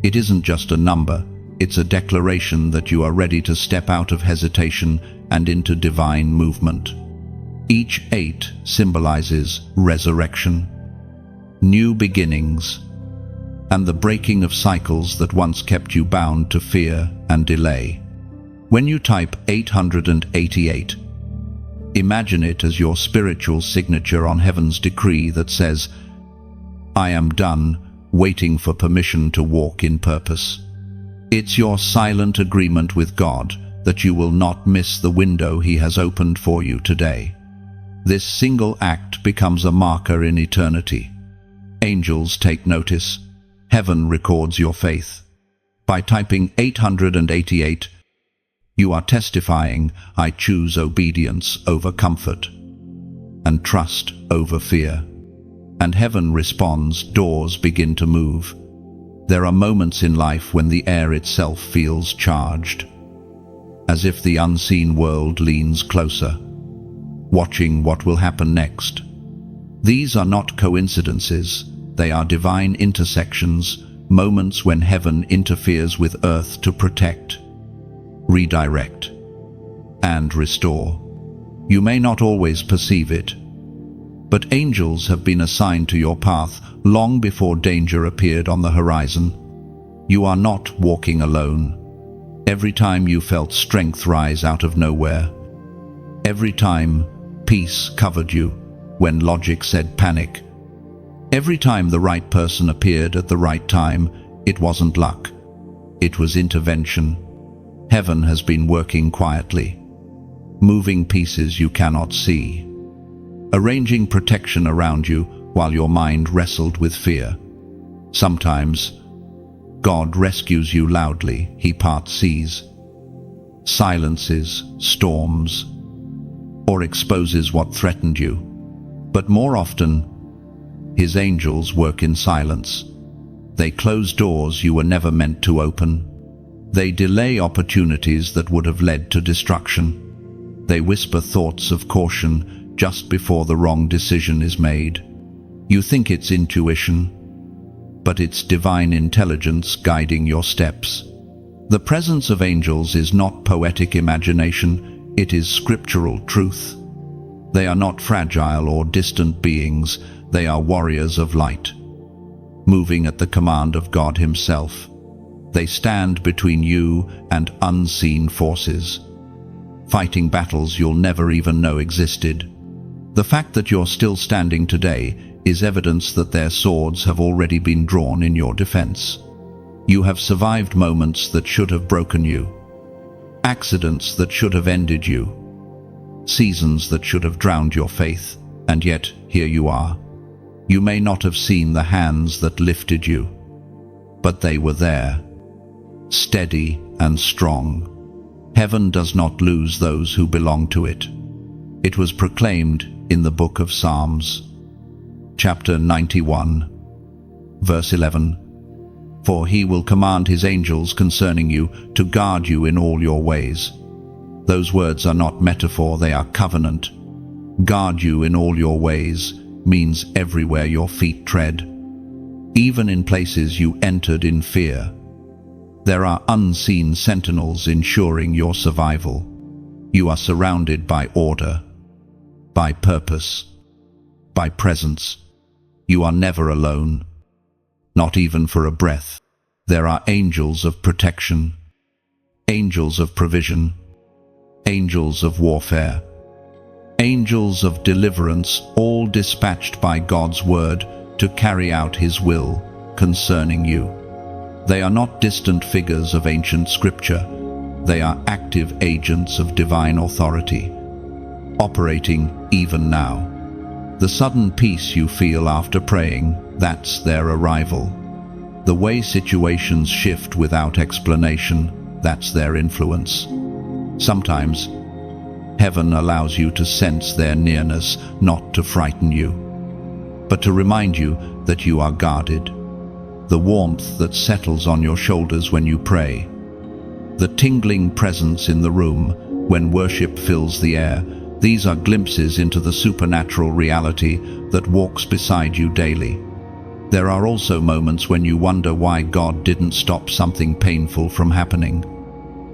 It isn't just a number, it's a declaration that you are ready to step out of hesitation and into divine movement. Each 8 symbolizes resurrection, new beginnings, and the breaking of cycles that once kept you bound to fear and delay. When you type 888, imagine it as your spiritual signature on heaven's decree that says, I am done waiting for permission to walk in purpose. It's your silent agreement with God that you will not miss the window He has opened for you today. This single act becomes a marker in eternity. Angels take notice. Heaven records your faith. By typing 888, you are testifying, I choose obedience over comfort, and trust over fear. And heaven responds, doors begin to move. There are moments in life when the air itself feels charged, as if the unseen world leans closer, watching what will happen next. These are not coincidences, they are divine intersections, moments when heaven interferes with earth to protect, redirect, and restore. You may not always perceive it, but angels have been assigned to your path long before danger appeared on the horizon. You are not walking alone. Every time you felt strength rise out of nowhere, every time peace covered you when logic said panic, every time the right person appeared at the right time, it wasn't luck, it was intervention. Heaven has been working quietly, moving pieces you cannot see, arranging protection around you while your mind wrestled with fear. Sometimes, God rescues you loudly. He parts seas, silences storms, or exposes what threatened you. But more often, His angels work in silence. They close doors you were never meant to open. They delay opportunities that would have led to destruction. They whisper thoughts of caution just before the wrong decision is made. You think it's intuition, but it's divine intelligence guiding your steps. The presence of angels is not poetic imagination, it is scriptural truth. They are not fragile or distant beings, they are warriors of light, moving at the command of God Himself. They stand between you and unseen forces, fighting battles you'll never even know existed. The fact that you're still standing today is evidence that their swords have already been drawn in your defense. You have survived moments that should have broken you, accidents that should have ended you, seasons that should have drowned your faith, and yet here you are. You may not have seen the hands that lifted you, but they were there, steady and strong. Heaven does not lose those who belong to it. It was proclaimed in the book of Psalms, chapter 91, verse 11. For He will command His angels concerning you to guard you in all your ways. Those words are not metaphor, they are covenant. Guard you in all your ways means everywhere your feet tread, even in places you entered in fear. There are unseen sentinels ensuring your survival. You are surrounded by order, by purpose, by presence. You are never alone, not even for a breath. There are angels of protection, angels of provision, angels of warfare, angels of deliverance, all dispatched by God's word to carry out His will concerning you. They are not distant figures of ancient scripture. They are active agents of divine authority, operating even now. The sudden peace you feel after praying, that's their arrival. The way situations shift without explanation, that's their influence. Sometimes, heaven allows you to sense their nearness, not to frighten you, but to remind you that you are guarded. The warmth that settles on your shoulders when you pray, the tingling presence in the room when worship fills the air, these are glimpses into the supernatural reality that walks beside you daily. There are also moments when you wonder why God didn't stop something painful from happening.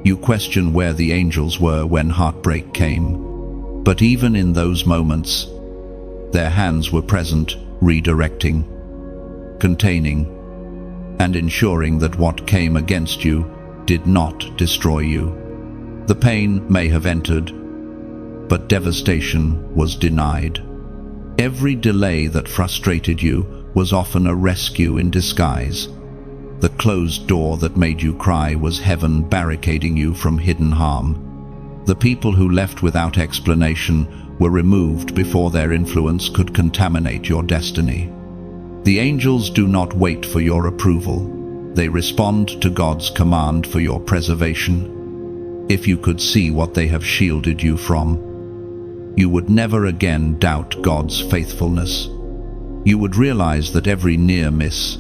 You question where the angels were when heartbreak came. But even in those moments, their hands were present, redirecting, containing, and ensuring that what came against you did not destroy you. The pain may have entered, but devastation was denied. Every delay that frustrated you was often a rescue in disguise. The closed door that made you cry was heaven barricading you from hidden harm. The people who left without explanation were removed before their influence could contaminate your destiny. The angels do not wait for your approval. They respond to God's command for your preservation. If you could see what they have shielded you from, you would never again doubt God's faithfulness. You would realize that every near miss,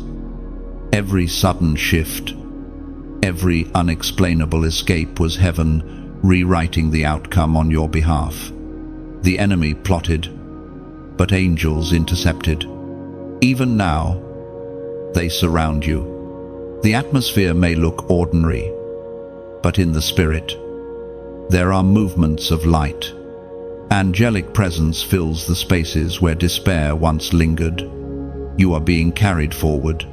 Every sudden shift, every unexplainable escape was heaven rewriting the outcome on your behalf. The enemy plotted, but angels intercepted. Even now, they surround you. The atmosphere may look ordinary, but in the spirit, there are movements of light. Angelic presence fills the spaces where despair once lingered. You are being carried forward,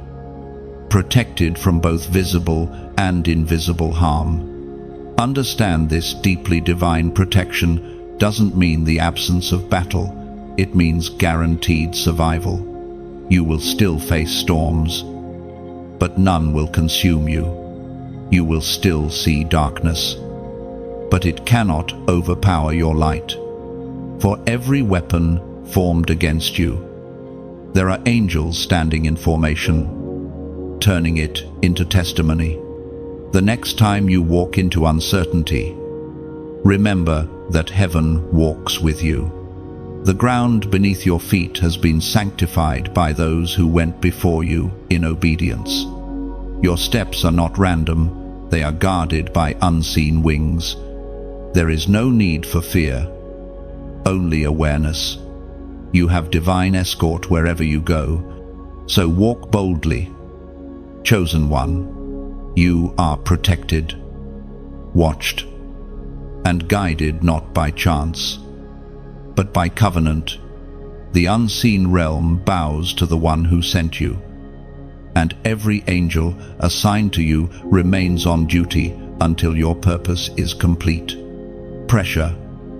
protected from both visible and invisible harm. Understand this deeply divine protection doesn't mean the absence of battle. It means guaranteed survival. You will still face storms, but none will consume you. You will still see darkness, but it cannot overpower your light. For every weapon formed against you, there are angels standing in formation, turning it into testimony. The next time you walk into uncertainty, remember that heaven walks with you. The ground beneath your feet has been sanctified by those who went before you in obedience. Your steps are not random, they are guarded by unseen wings. There is no need for fear, only awareness. You have divine escort wherever you go, so walk boldly. Chosen one, you are protected, watched, and guided not by chance, but by covenant. The unseen realm bows to the one who sent you, and every angel assigned to you remains on duty until your purpose is complete. Pressure,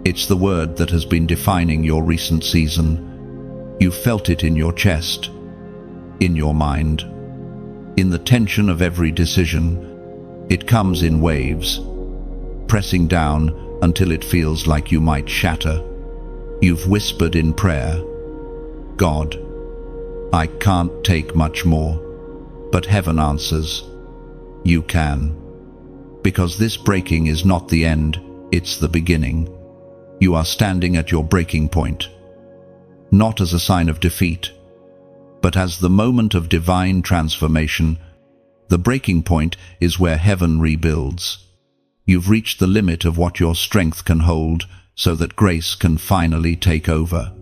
it's the word that has been defining your recent season. You felt it in your chest, in your mind, in the tension of every decision. It comes in waves, pressing down until it feels like you might shatter. You've whispered in prayer, God, I can't take much more. But heaven answers, you can. Because this breaking is not the end, it's the beginning. You are standing at your breaking point, not as a sign of defeat, but as the moment of divine transformation. The breaking point is where heaven rebuilds. You've reached the limit of what your strength can hold, so that grace can finally take over.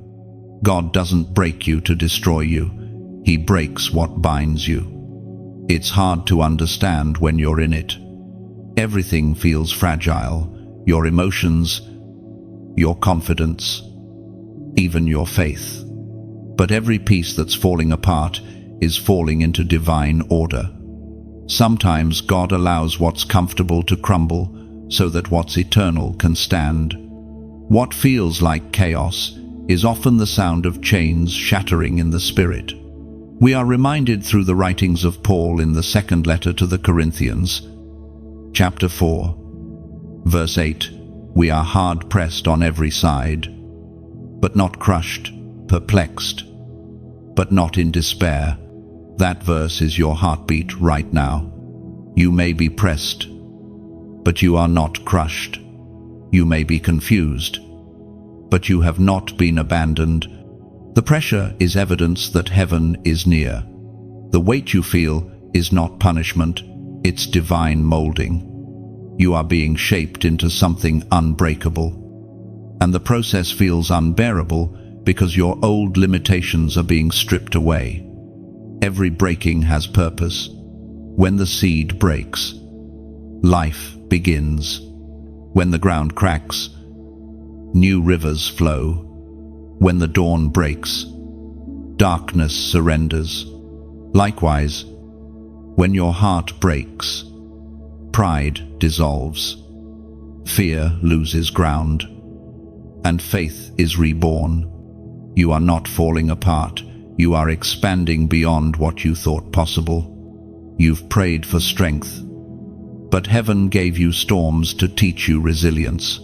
God doesn't break you to destroy you. He breaks what binds you. It's hard to understand when you're in it. Everything feels fragile. Your emotions, your confidence, even your faith. But every piece that's falling apart is falling into divine order. Sometimes God allows what's comfortable to crumble so that what's eternal can stand. What feels like chaos is often the sound of chains shattering in the spirit. We are reminded through the writings of Paul in the second letter to the Corinthians, chapter 4, verse 8, we are hard-pressed on every side, but not crushed, perplexed, but not in despair. That verse is your heartbeat right now. You may be pressed, but you are not crushed. You may be confused, but you have not been abandoned. The pressure is evidence that heaven is near. The weight you feel is not punishment, it's divine molding. You are being shaped into something unbreakable. And the process feels unbearable because your old limitations are being stripped away. Every breaking has purpose. When the seed breaks, life begins. When the ground cracks, new rivers flow. When the dawn breaks, darkness surrenders. Likewise, when your heart breaks, pride dissolves, fear loses ground, and faith is reborn. You are not falling apart. You are expanding beyond what you thought possible. You've prayed for strength, but heaven gave you storms to teach you resilience.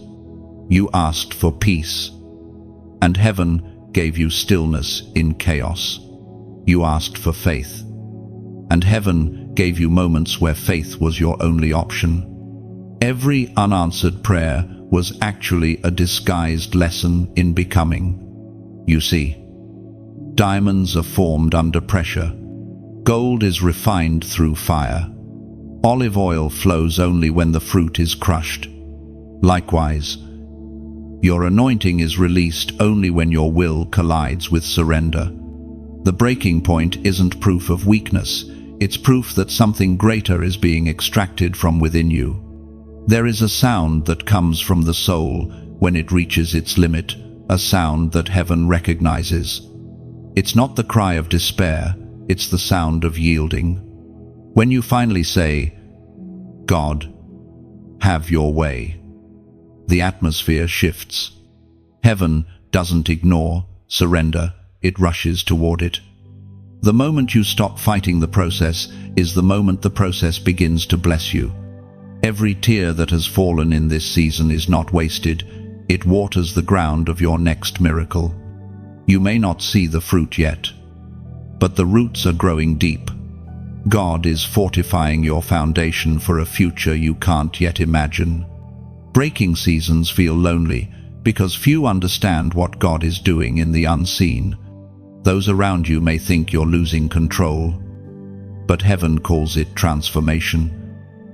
You asked for peace, and heaven gave you stillness in chaos. You asked for faith, and heaven gave you moments where faith was your only option. Every unanswered prayer was actually a disguised lesson in becoming. You see, diamonds are formed under pressure. Gold is refined through fire. Olive oil flows only when the fruit is crushed. Likewise, your anointing is released only when your will collides with surrender. The breaking point isn't proof of weakness, it's proof that something greater is being extracted from within you. There is a sound that comes from the soul when it reaches its limit, a sound that heaven recognizes. It's not the cry of despair, it's the sound of yielding. When you finally say, "God, have your way," the atmosphere shifts. Heaven doesn't ignore surrender, it rushes toward it. The moment you stop fighting the process is the moment the process begins to bless you. Every tear that has fallen in this season is not wasted, it waters the ground of your next miracle. You may not see the fruit yet, but the roots are growing deep. God is fortifying your foundation for a future you can't yet imagine. Breaking seasons feel lonely because few understand what God is doing in the unseen. Those around you may think you're losing control, but heaven calls it transformation.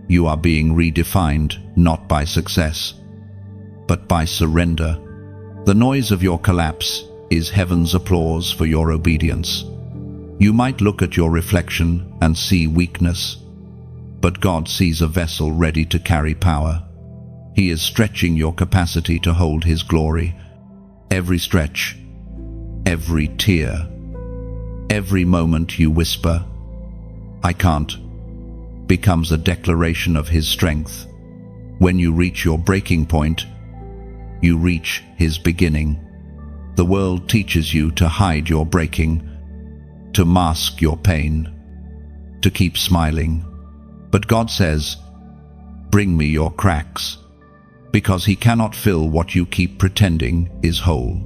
You are being redefined, not by success, but by surrender. The noise of your collapse is heaven's applause for your obedience. You might look at your reflection and see weakness, but God sees a vessel ready to carry power. He is stretching your capacity to hold His glory. Every stretch, every tear, every moment you whisper, "I can't," becomes a declaration of His strength. When you reach your breaking point, you reach His beginning. The world teaches you to hide your breaking, to mask your pain, to keep smiling. But God says, "Bring me your cracks," because He cannot fill what you keep pretending is whole.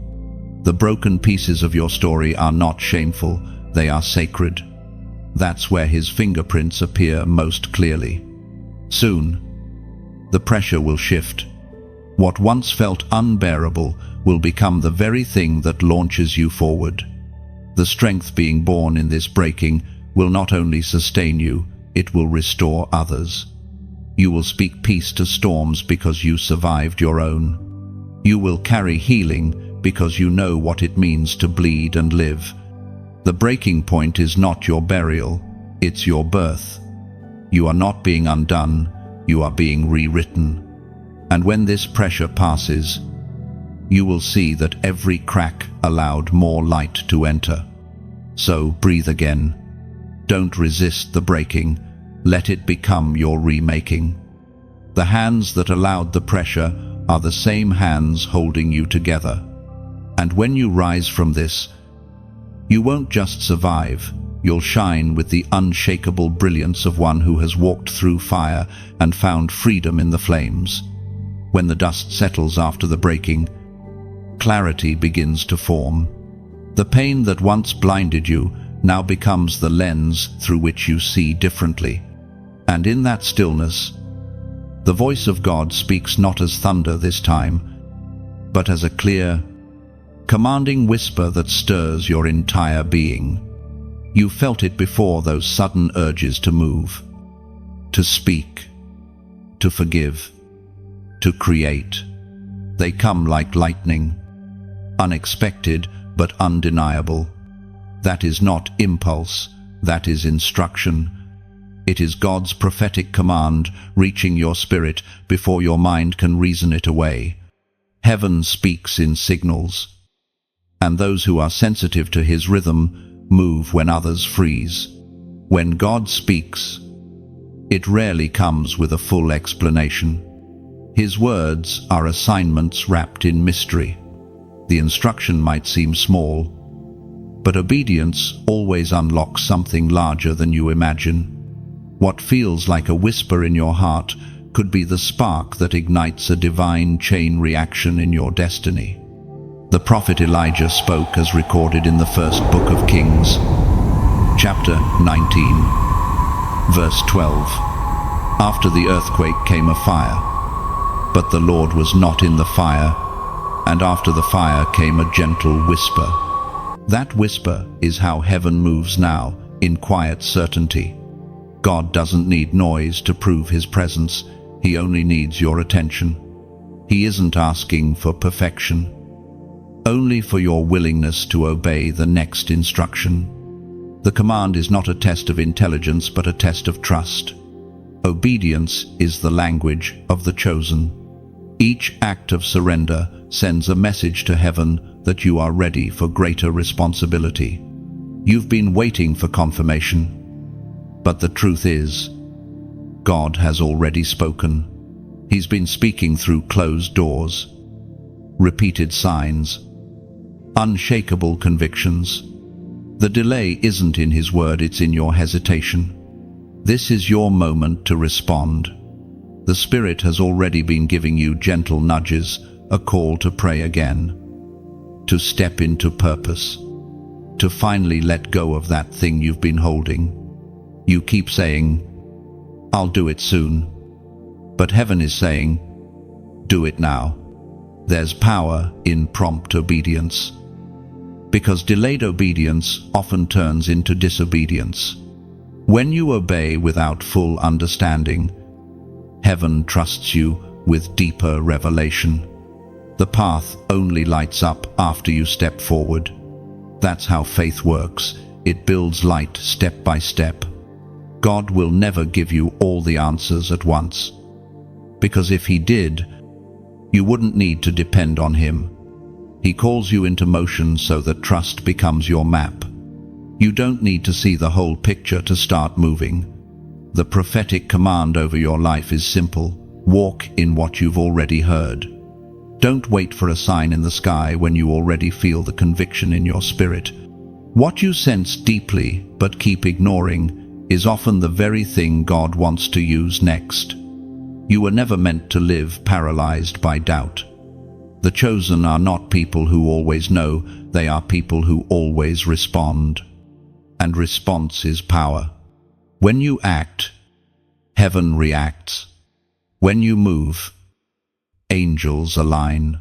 The broken pieces of your story are not shameful, they are sacred. That's where His fingerprints appear most clearly. Soon, the pressure will shift. What once felt unbearable will become the very thing that launches you forward. The strength being born in this breaking will not only sustain you, it will restore others. You will speak peace to storms because you survived your own. You will carry healing because you know what it means to bleed and live. The breaking point is not your burial, it's your birth. You are not being undone, you are being rewritten. And when this pressure passes, you will see that every crack allowed more light to enter. So breathe again. Don't resist the breaking, let it become your remaking. The hands that allowed the pressure are the same hands holding you together. And when you rise from this, you won't just survive, you'll shine with the unshakable brilliance of one who has walked through fire and found freedom in the flames. When the dust settles after the breaking, clarity begins to form. The pain that once blinded you now becomes the lens through which you see differently. And in that stillness, the voice of God speaks not as thunder this time, but as a clear, commanding whisper that stirs your entire being. You felt it before, those sudden urges to move, to speak, to forgive, to create. They come like lightning, unexpected but undeniable. That is not impulse, that is instruction. It is God's prophetic command reaching your spirit before your mind can reason it away. Heaven speaks in signals, and those who are sensitive to His rhythm move when others freeze. When God speaks, it rarely comes with a full explanation. His words are assignments wrapped in mystery. The instruction might seem small, but obedience always unlocks something larger than you imagine. What feels like a whisper in your heart could be the spark that ignites a divine chain reaction in your destiny. The prophet Elijah spoke as recorded in the first book of Kings, chapter 19, verse 12. After the earthquake came a fire, but the Lord was not in the fire, and after the fire came a gentle whisper. That whisper is how heaven moves now, in quiet certainty. God doesn't need noise to prove his presence. He only needs your attention. He isn't asking for perfection, only for your willingness to obey the next instruction. The command is not a test of intelligence, but a test of trust. Obedience is the language of the chosen. Each act of surrender sends a message to heaven that you are ready for greater responsibility. You've been waiting for confirmation, but the truth is, God has already spoken. He's been speaking through closed doors, repeated signs, unshakable convictions. The delay isn't in his word, it's in your hesitation. This is your moment to respond. The Spirit has already been giving you gentle nudges, a call to pray again, to step into purpose, to finally let go of that thing you've been holding. You keep saying, "I'll do it soon." But heaven is saying, "Do it now." There's power in prompt obedience, because delayed obedience often turns into disobedience. When you obey without full understanding, heaven trusts you with deeper revelation. The path only lights up after you step forward. That's how faith works. It builds light step by step. God will never give you all the answers at once, because if he did, you wouldn't need to depend on him. He calls you into motion so that trust becomes your map. You don't need to see the whole picture to start moving. The prophetic command over your life is simple: walk in what you've already heard. Don't wait for a sign in the sky when you already feel the conviction in your spirit. What you sense deeply but keep ignoring is often the very thing God wants to use next. You were never meant to live paralyzed by doubt. The chosen are not people who always know, they are people who always respond. And response is power. When you act, heaven reacts. When you move, angels align.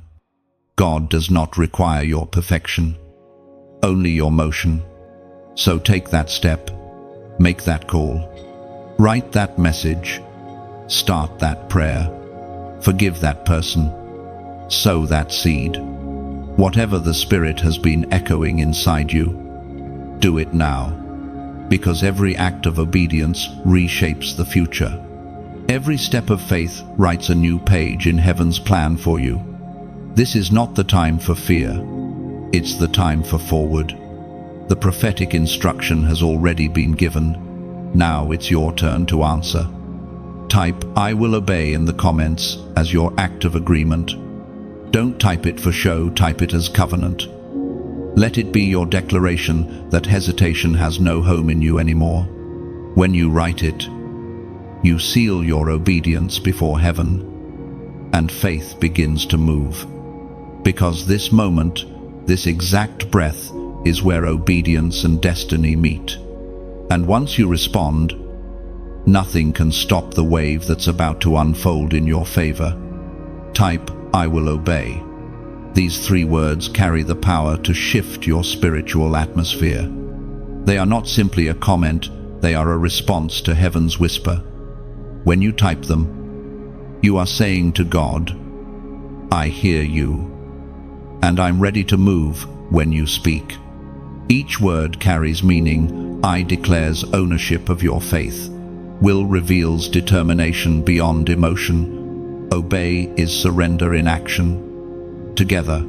God does not require your perfection, only your motion. So take that step, make that call, write that message, start that prayer, forgive that person, sow that seed. Whatever the Spirit has been echoing inside you, do it now, because every act of obedience reshapes the future. Every step of faith writes a new page in heaven's plan for you. This is not the time for fear, it's the time for forward. The prophetic instruction has already been given. Now it's your turn to answer. Type "I will obey" in the comments as your act of agreement. Don't type it for show, type it as covenant. Let it be your declaration that hesitation has no home in you anymore. When you write it, you seal your obedience before heaven, and faith begins to move. Because this moment, this exact breath, is where obedience and destiny meet. And once you respond, nothing can stop the wave that's about to unfold in your favor. Type "I will obey." These 3 words carry the power to shift your spiritual atmosphere. They are not simply a comment, they are a response to heaven's whisper. When you type them, you are saying to God, "I hear you, and I'm ready to move when you speak." Each word carries meaning. I declares ownership of your faith. Will reveals determination beyond emotion. Obey is surrender in action. Together,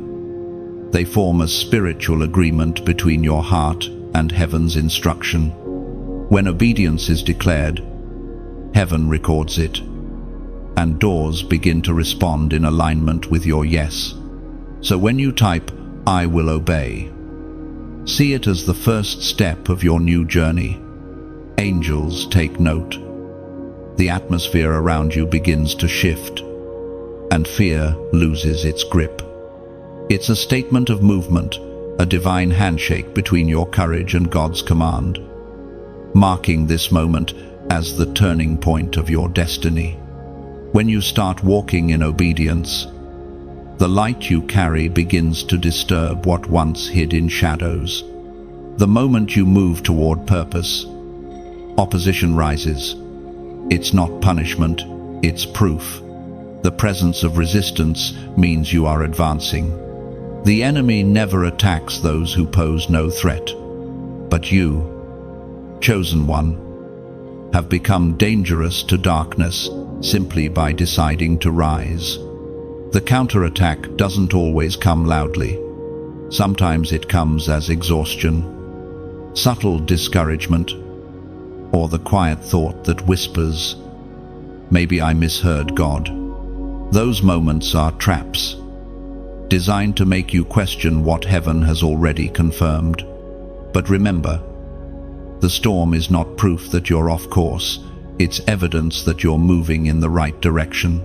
they form a spiritual agreement between your heart and heaven's instruction. When obedience is declared, heaven records it, and doors begin to respond in alignment with your yes. So when you type "I will obey," see it as the first step of your new journey. Angels take note. The atmosphere around you begins to shift, and fear loses its grip. It's a statement of movement, a divine handshake between your courage and God's command, marking this moment as the turning point of your destiny. When you start walking in obedience, the light you carry begins to disturb what once hid in shadows. The moment you move toward purpose, opposition rises. It's not punishment, it's proof. The presence of resistance means you are advancing. The enemy never attacks those who pose no threat. But you, chosen one, have become dangerous to darkness simply by deciding to rise. The counterattack doesn't always come loudly. Sometimes it comes as exhaustion, subtle discouragement, or the quiet thought that whispers, "Maybe I misheard God." Those moments are traps, designed to make you question what heaven has already confirmed. But remember, the storm is not proof that you're off course, it's evidence that you're moving in the right direction.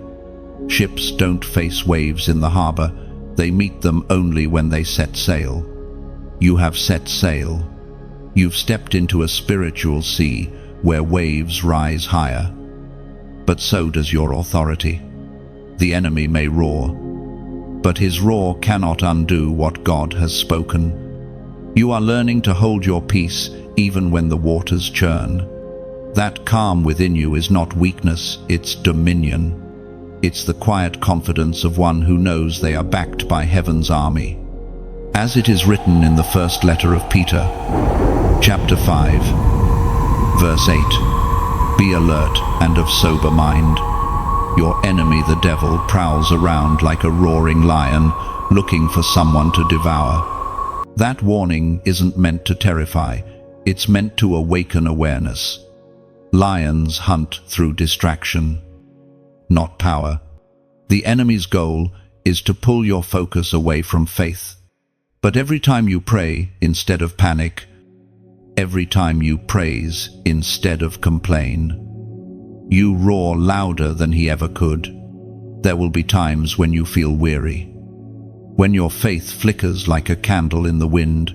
Ships don't face waves in the harbor, they meet them only when they set sail. You have set sail. You've stepped into a spiritual sea where waves rise higher. But so does your authority. The enemy may roar, but his roar cannot undo what God has spoken. You are learning to hold your peace even when the waters churn. That calm within you is not weakness, it's dominion. It's the quiet confidence of one who knows they are backed by heaven's army. As it is written in the first letter of Peter, chapter 5, verse 8, "Be alert and of sober mind. Your enemy, the devil, prowls around like a roaring lion, looking for someone to devour." That warning isn't meant to terrify, it's meant to awaken awareness. Lions hunt through distraction, not power. The enemy's goal is to pull your focus away from faith. But every time you pray instead of panic, every time you praise instead of complain, you roar louder than he ever could. There will be times when you feel weary, when your faith flickers like a candle in the wind.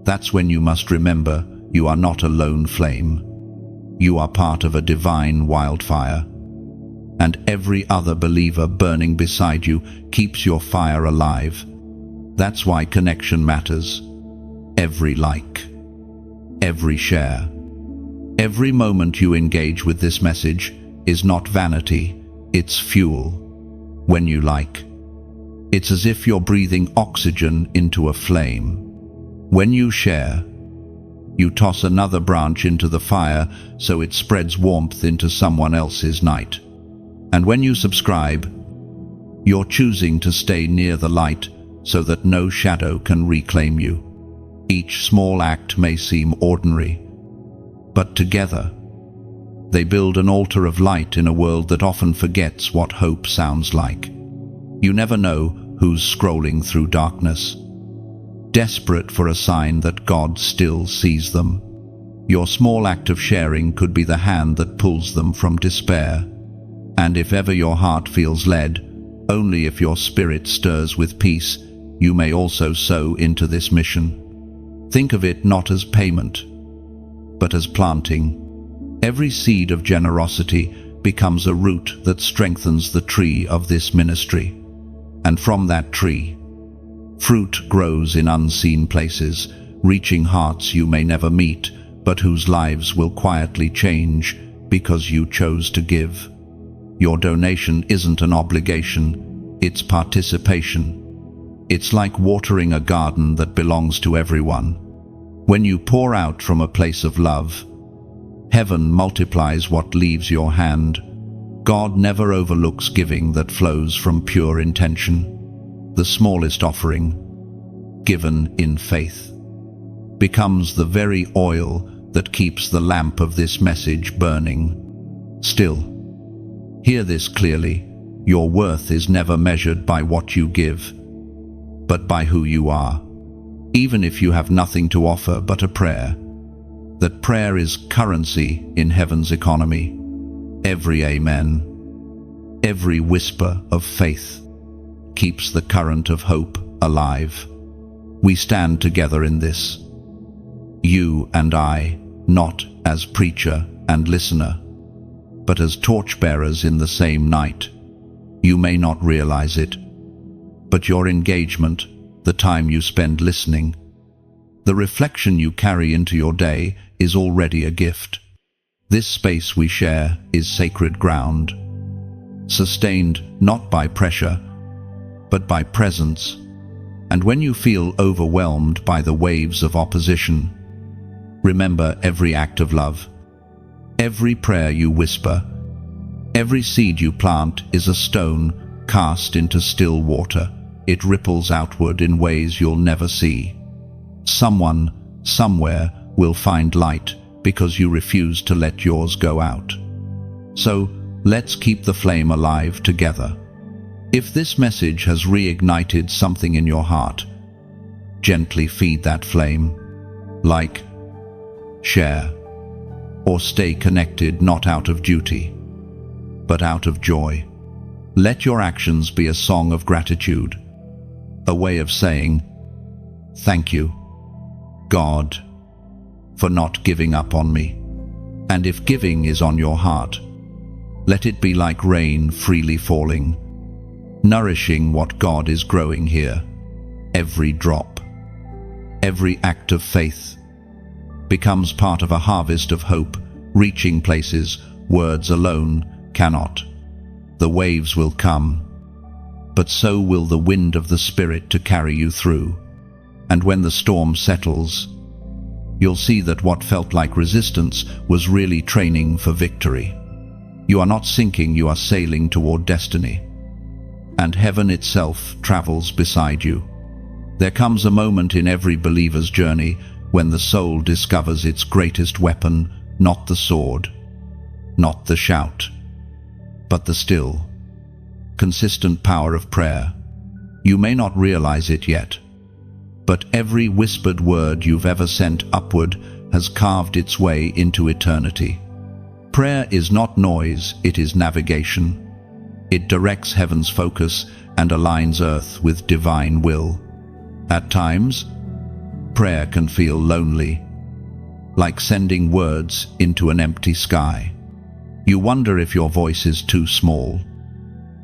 That's when you must remember you are not a lone flame. You are part of a divine wildfire. And every other believer burning beside you keeps your fire alive. That's why connection matters. Every like, every share, every moment you engage with this message is not vanity, it's fuel. When you like, it's as if you're breathing oxygen into a flame. When you share, you toss another branch into the fire so it spreads warmth into someone else's night. And when you subscribe, you're choosing to stay near the light so that no shadow can reclaim you. Each small act may seem ordinary, but together, they build an altar of light in a world that often forgets what hope sounds like. You never know who's scrolling through darkness, desperate for a sign that God still sees them. Your small act of sharing could be the hand that pulls them from despair. And if ever your heart feels led, only if your spirit stirs with peace, you may also sow into this mission. Think of it not as payment, but as planting. Every seed of generosity becomes a root that strengthens the tree of this ministry. And from that tree, fruit grows in unseen places, reaching hearts you may never meet, but whose lives will quietly change because you chose to give. Your donation isn't an obligation, it's participation. It's like watering a garden that belongs to everyone. When you pour out from a place of love, heaven multiplies what leaves your hand. God never overlooks giving that flows from pure intention. The smallest offering, given in faith, becomes the very oil that keeps the lamp of this message burning. Still, hear this clearly, your worth is never measured by what you give, but by who you are. Even if you have nothing to offer but a prayer, that prayer is currency in heaven's economy. Every amen, every whisper of faith keeps the current of hope alive. We stand together in this, you and I, not as preacher and listener, but as torchbearers in the same night. You may not realize it, but your engagement, the time you spend listening, The reflection you carry into your day is already a gift. This space we share is sacred ground, sustained not by pressure, but by presence. And when you feel overwhelmed by the waves of opposition, remember every act of love. Every prayer you whisper, every seed you plant is a stone cast into still water. It ripples outward in ways you'll never see. Someone, somewhere, will find light because you refuse to let yours go out. So, let's keep the flame alive together. If this message has reignited something in your heart, gently feed that flame. Like, share, or stay connected not out of duty, but out of joy. Let your actions be a song of gratitude, a way of saying, thank you, God, for not giving up on me. And if giving is on your heart, let it be like rain freely falling, nourishing what God is growing here. Every drop, every act of faith becomes part of a harvest of hope, reaching places words alone cannot. The waves will come, but so will the wind of the Spirit to carry you through. And when the storm settles, you'll see that what felt like resistance was really training for victory. You are not sinking, you are sailing toward destiny. And heaven itself travels beside you. There comes a moment in every believer's journey when the soul discovers its greatest weapon, not the sword, not the shout, but the still, consistent power of prayer. You may not realize it yet, but every whispered word you've ever sent upward has carved its way into eternity. Prayer is not noise, it is navigation. It directs heaven's focus and aligns earth with divine will. At times, prayer can feel lonely, like sending words into an empty sky. You wonder if your voice is too small,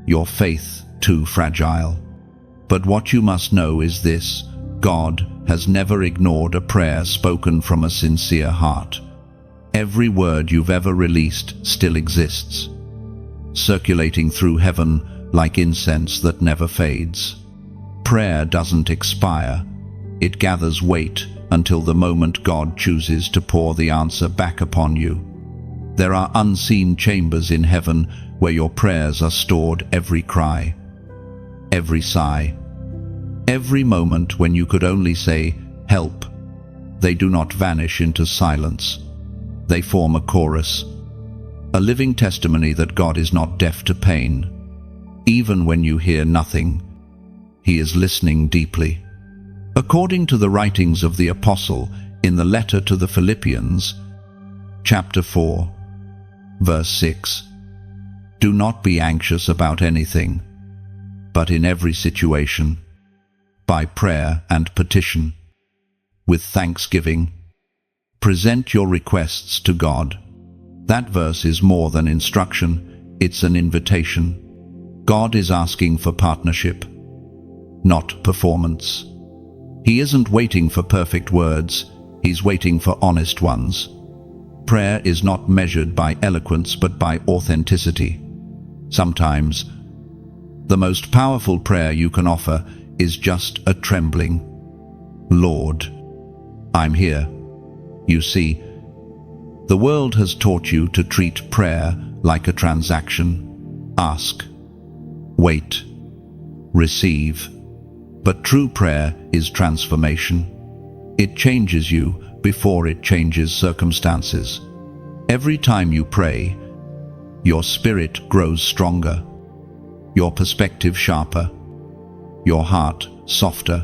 your faith too fragile. But what you must know is this: God has never ignored a prayer spoken from a sincere heart. Every word you've ever released still exists, circulating through heaven like incense that never fades. Prayer doesn't expire. It gathers weight until the moment God chooses to pour the answer back upon you. There are unseen chambers in heaven where your prayers are stored, every cry, every sigh, every moment when you could only say, help. They do not vanish into silence. They form a chorus, a living testimony that God is not deaf to pain. Even when you hear nothing, He is listening deeply. According to the writings of the Apostle in the letter to the Philippians, chapter 4, verse 6, do not be anxious about anything, but in every situation, by prayer and petition, with thanksgiving, present your requests to God. That verse is more than instruction, it's an invitation. God is asking for partnership, not performance. He isn't waiting for perfect words, He's waiting for honest ones. Prayer is not measured by eloquence but by authenticity. Sometimes, the most powerful prayer you can offer is just a trembling, Lord, I'm here. You see, the world has taught you to treat prayer like a transaction. Ask, wait, receive. But true prayer is transformation. It changes you before it changes circumstances. Every time you pray, your spirit grows stronger, your perspective sharper, your heart softer.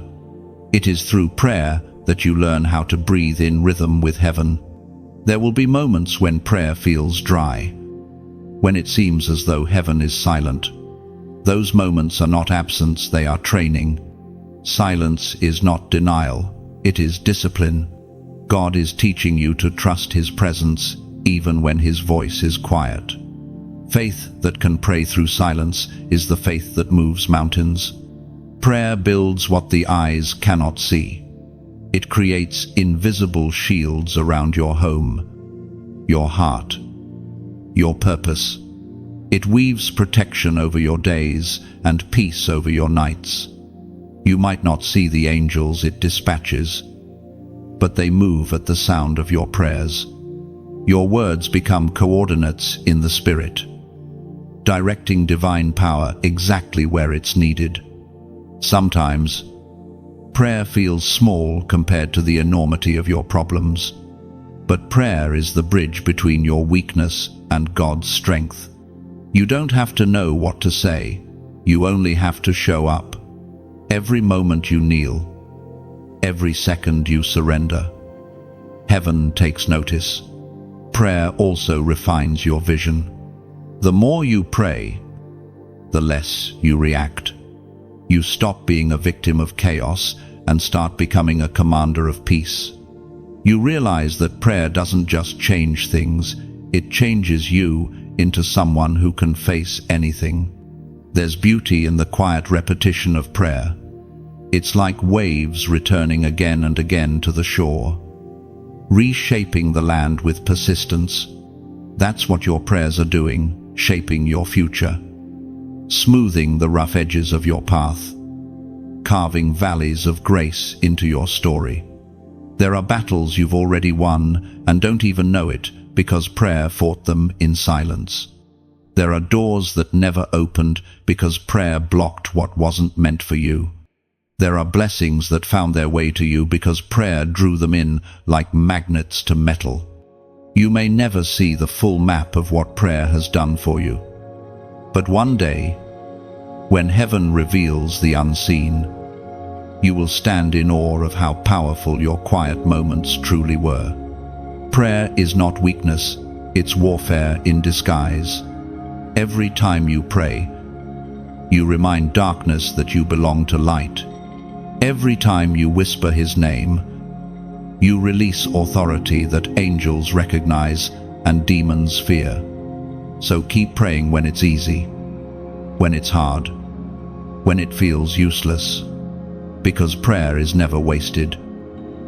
It is through prayer that you learn how to breathe in rhythm with heaven. There will be moments when prayer feels dry, when it seems as though heaven is silent. Those moments are not absence, they are training. Silence is not denial, it is discipline. God is teaching you to trust His presence even when His voice is quiet. Faith that can pray through silence is the faith that moves mountains. Prayer builds what the eyes cannot see. It creates invisible shields around your home, your heart, your purpose. It weaves protection over your days and peace over your nights. You might not see the angels it dispatches, but they move at the sound of your prayers. Your words become coordinates in the Spirit, directing divine power exactly where it's needed. Sometimes, prayer feels small compared to the enormity of your problems, but prayer is the bridge between your weakness and God's strength. You don't have to know what to say, you only have to show up. Every moment you kneel, every second you surrender, heaven takes notice. Prayer also refines your vision. The more you pray, the less you react. You stop being a victim of chaos and start becoming a commander of peace. You realize that prayer doesn't just change things, it changes you into someone who can face anything. There's beauty in the quiet repetition of prayer. It's like waves returning again and again to the shore, reshaping the land with persistence. That's what your prayers are doing, shaping your future, smoothing the rough edges of your path, carving valleys of grace into your story. There are battles you've already won and don't even know it because prayer fought them in silence. There are doors that never opened because prayer blocked what wasn't meant for you. There are blessings that found their way to you because prayer drew them in like magnets to metal. You may never see the full map of what prayer has done for you. But one day, when heaven reveals the unseen, you will stand in awe of how powerful your quiet moments truly were. Prayer is not weakness, it's warfare in disguise. Every time you pray, you remind darkness that you belong to light. Every time you whisper His name, you release authority that angels recognize and demons fear. So keep praying when it's easy, when it's hard, when it feels useless, because prayer is never wasted.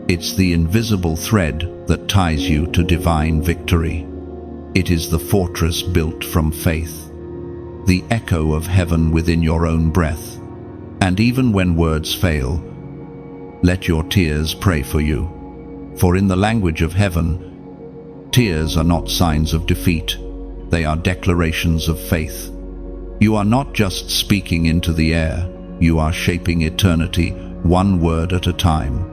It's the invisible thread that ties you to divine victory. It is the fortress built from faith, the echo of heaven within your own breath. And even when words fail, let your tears pray for you. For in the language of heaven, tears are not signs of defeat, they are declarations of faith. You are not just speaking into the air, you are shaping eternity, one word at a time.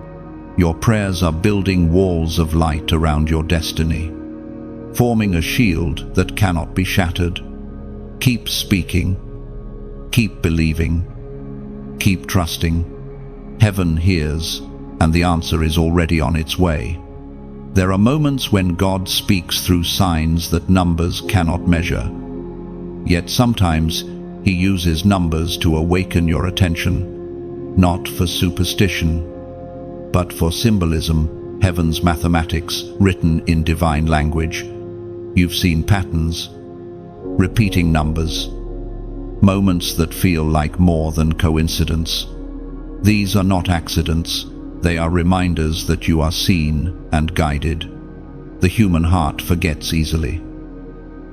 Your prayers are building walls of light around your destiny, forming a shield that cannot be shattered. Keep speaking, keep believing, keep trusting. Heaven hears, and the answer is already on its way. There are moments when God speaks through signs that numbers cannot measure. Yet sometimes He uses numbers to awaken your attention, not for superstition, but for symbolism, heaven's mathematics written in divine language. You've seen patterns, repeating numbers, moments that feel like more than coincidence. These are not accidents, they are reminders that you are seen and guided. The human heart forgets easily.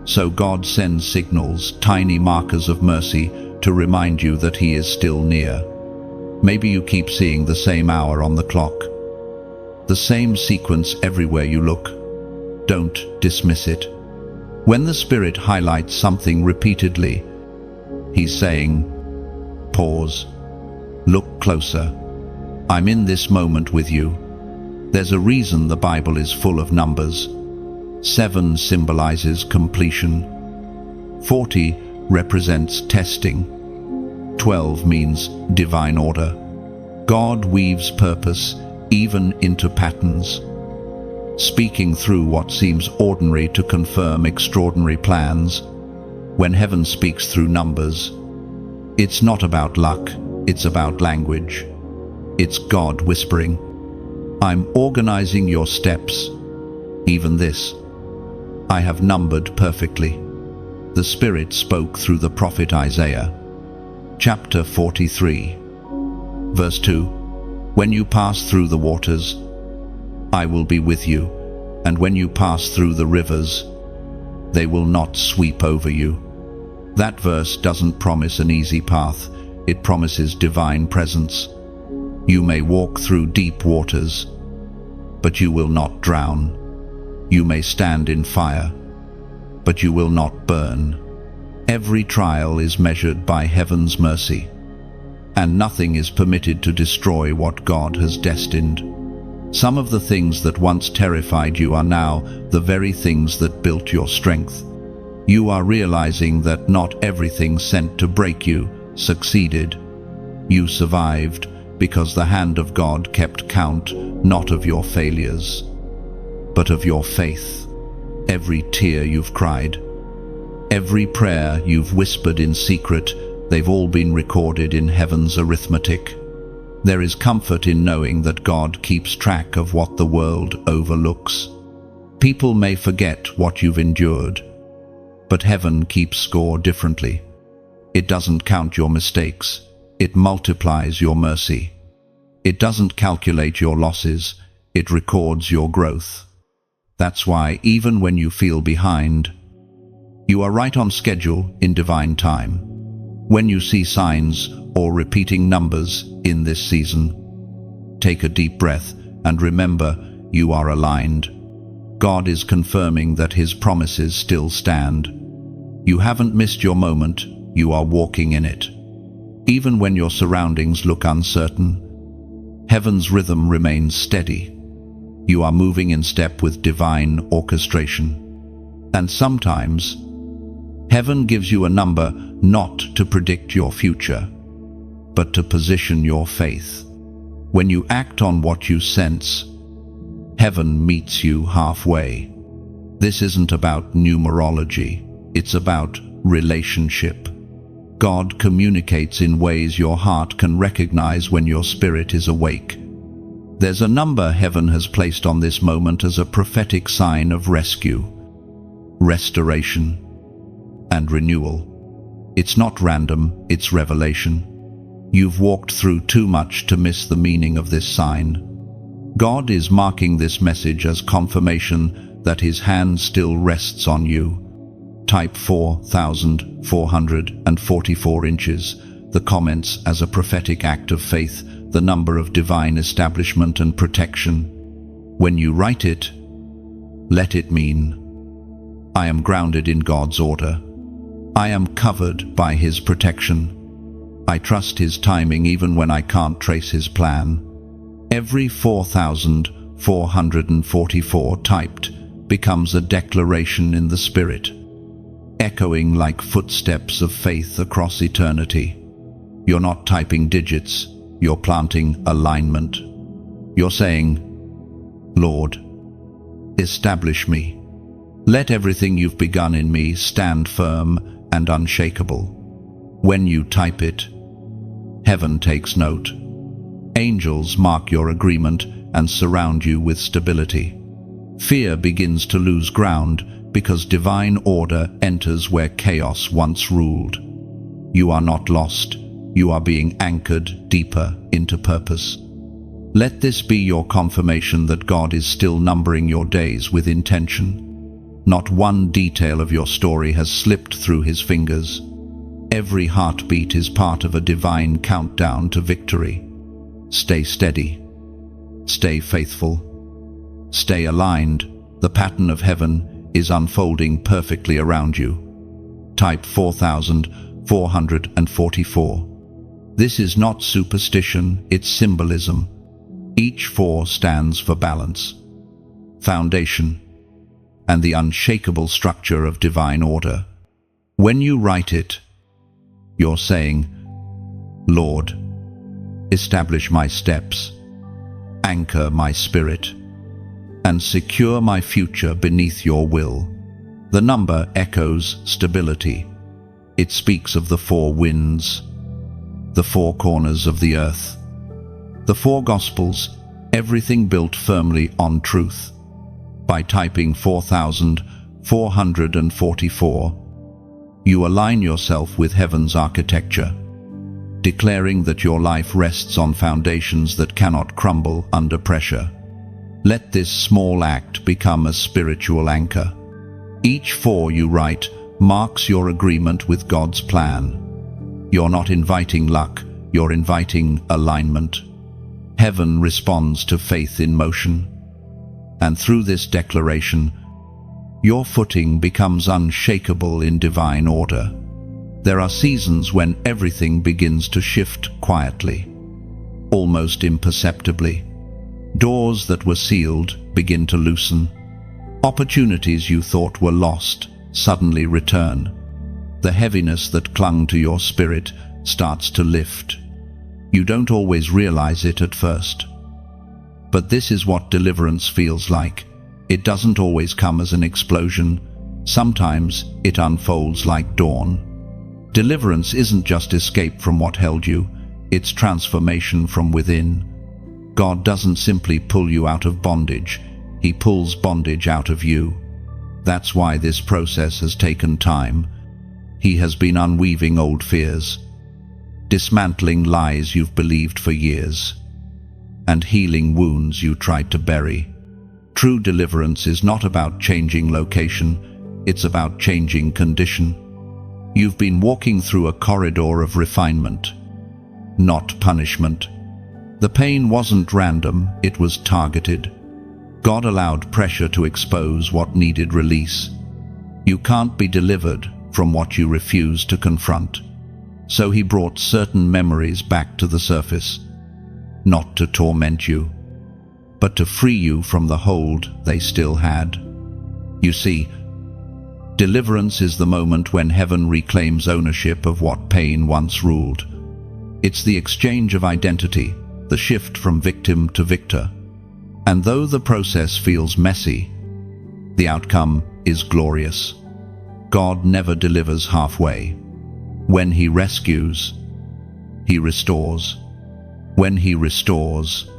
So God sends signals, tiny markers of mercy, to remind you that He is still near. Maybe you keep seeing the same hour on the clock, the same sequence everywhere you look. Don't dismiss it. When the Spirit highlights something repeatedly, He's saying, pause, look closer. I'm in this moment with you. There's a reason the Bible is full of numbers. 7 symbolizes completion. 40 represents testing. 12 means divine order. God weaves purpose even into patterns, speaking through what seems ordinary to confirm extraordinary plans. When heaven speaks through numbers, it's not about luck, it's about language. It's God whispering, I'm organizing your steps. Even this, I have numbered perfectly. The Spirit spoke through the prophet Isaiah. Chapter 43, verse 2. When you pass through the waters, I will be with you, and when you pass through the rivers, they will not sweep over you. That verse doesn't promise an easy path, it promises divine presence. You may walk through deep waters, but you will not drown. You may stand in fire, but you will not burn. Every trial is measured by heaven's mercy, and nothing is permitted to destroy what God has destined. Some of the things that once terrified you are now the very things that built your strength. You are realizing that not everything sent to break you succeeded. You survived because the hand of God kept count, not of your failures, but of your faith. Every tear you've cried, every prayer you've whispered in secret, they've all been recorded in heaven's arithmetic. There is comfort in knowing that God keeps track of what the world overlooks. People may forget what you've endured, but heaven keeps score differently. It doesn't count your mistakes, it multiplies your mercy. It doesn't calculate your losses, it records your growth. That's why, even when you feel behind, you are right on schedule in divine time. When you see signs or repeating numbers in this season, take a deep breath and remember you are aligned. God is confirming that His promises still stand. You haven't missed your moment, you are walking in it. Even when your surroundings look uncertain, heaven's rhythm remains steady. You are moving in step with divine orchestration. And sometimes, heaven gives you a number not to predict your future, but to position your faith. When you act on what you sense, heaven meets you halfway. This isn't about numerology, it's about relationship. God communicates in ways your heart can recognize when your spirit is awake. There's a number heaven has placed on this moment as a prophetic sign of rescue, restoration, and renewal. It's not random, it's revelation. You've walked through too much to miss the meaning of this sign. God is marking this message as confirmation that His hand still rests on you. Type 4,444 inches, the comments as a prophetic act of faith, the number of divine establishment and protection. When you write it, let it mean, I am grounded in God's order. I am covered by His protection. I trust His timing even when I can't trace His plan. Every 4,444 typed becomes a declaration in the Spirit, echoing like footsteps of faith across eternity. You're not typing digits, you're planting alignment. You're saying, Lord, establish me. Let everything you've begun in me stand firm and unshakable. When you type it, heaven takes note. Angels mark your agreement and surround you with stability. Fear begins to lose ground because divine order enters where chaos once ruled. You are not lost, you are being anchored deeper into purpose. Let this be your confirmation that God is still numbering your days with intention. Not one detail of your story has slipped through His fingers. Every heartbeat is part of a divine countdown to victory. Stay steady. Stay faithful. Stay aligned. The pattern of heaven is unfolding perfectly around you. Type 4,444. This is not superstition, it's symbolism. Each 4 stands for balance, foundation, and the unshakable structure of divine order. When you write it, you're saying, Lord, establish my steps, anchor my spirit, and secure my future beneath your will. The number echoes stability. It speaks of the 4 winds, the 4 corners of the earth, the 4 Gospels, everything built firmly on truth. By typing 4,444, you align yourself with heaven's architecture. declaring that your life rests on foundations that cannot crumble under pressure. Let this small act become a spiritual anchor. Each 4 you write marks your agreement with God's plan. You're not inviting luck, you're inviting alignment. Heaven responds to faith in motion. And through this declaration, your footing becomes unshakable in divine order. There are seasons when everything begins to shift quietly, almost imperceptibly. Doors that were sealed begin to loosen. Opportunities you thought were lost suddenly return. The heaviness that clung to your spirit starts to lift. You don't always realize it at first. But this is what deliverance feels like. It doesn't always come as an explosion. Sometimes it unfolds like dawn. Deliverance isn't just escape from what held you, it's transformation from within. God doesn't simply pull you out of bondage, He pulls bondage out of you. That's why this process has taken time. He has been unweaving old fears, dismantling lies you've believed for years, and healing wounds you tried to bury. True deliverance is not about changing location, it's about changing condition. You've been walking through a corridor of refinement, not punishment. The pain wasn't random, it was targeted. God allowed pressure to expose what needed release. You can't be delivered from what you refuse to confront. So He brought certain memories back to the surface, not to torment you, but to free you from the hold they still had. You see, deliverance is the moment when heaven reclaims ownership of what pain once ruled. It's the exchange of identity, the shift from victim to victor. And though the process feels messy, the outcome is glorious. God never delivers halfway. When He rescues, He restores. When He restores,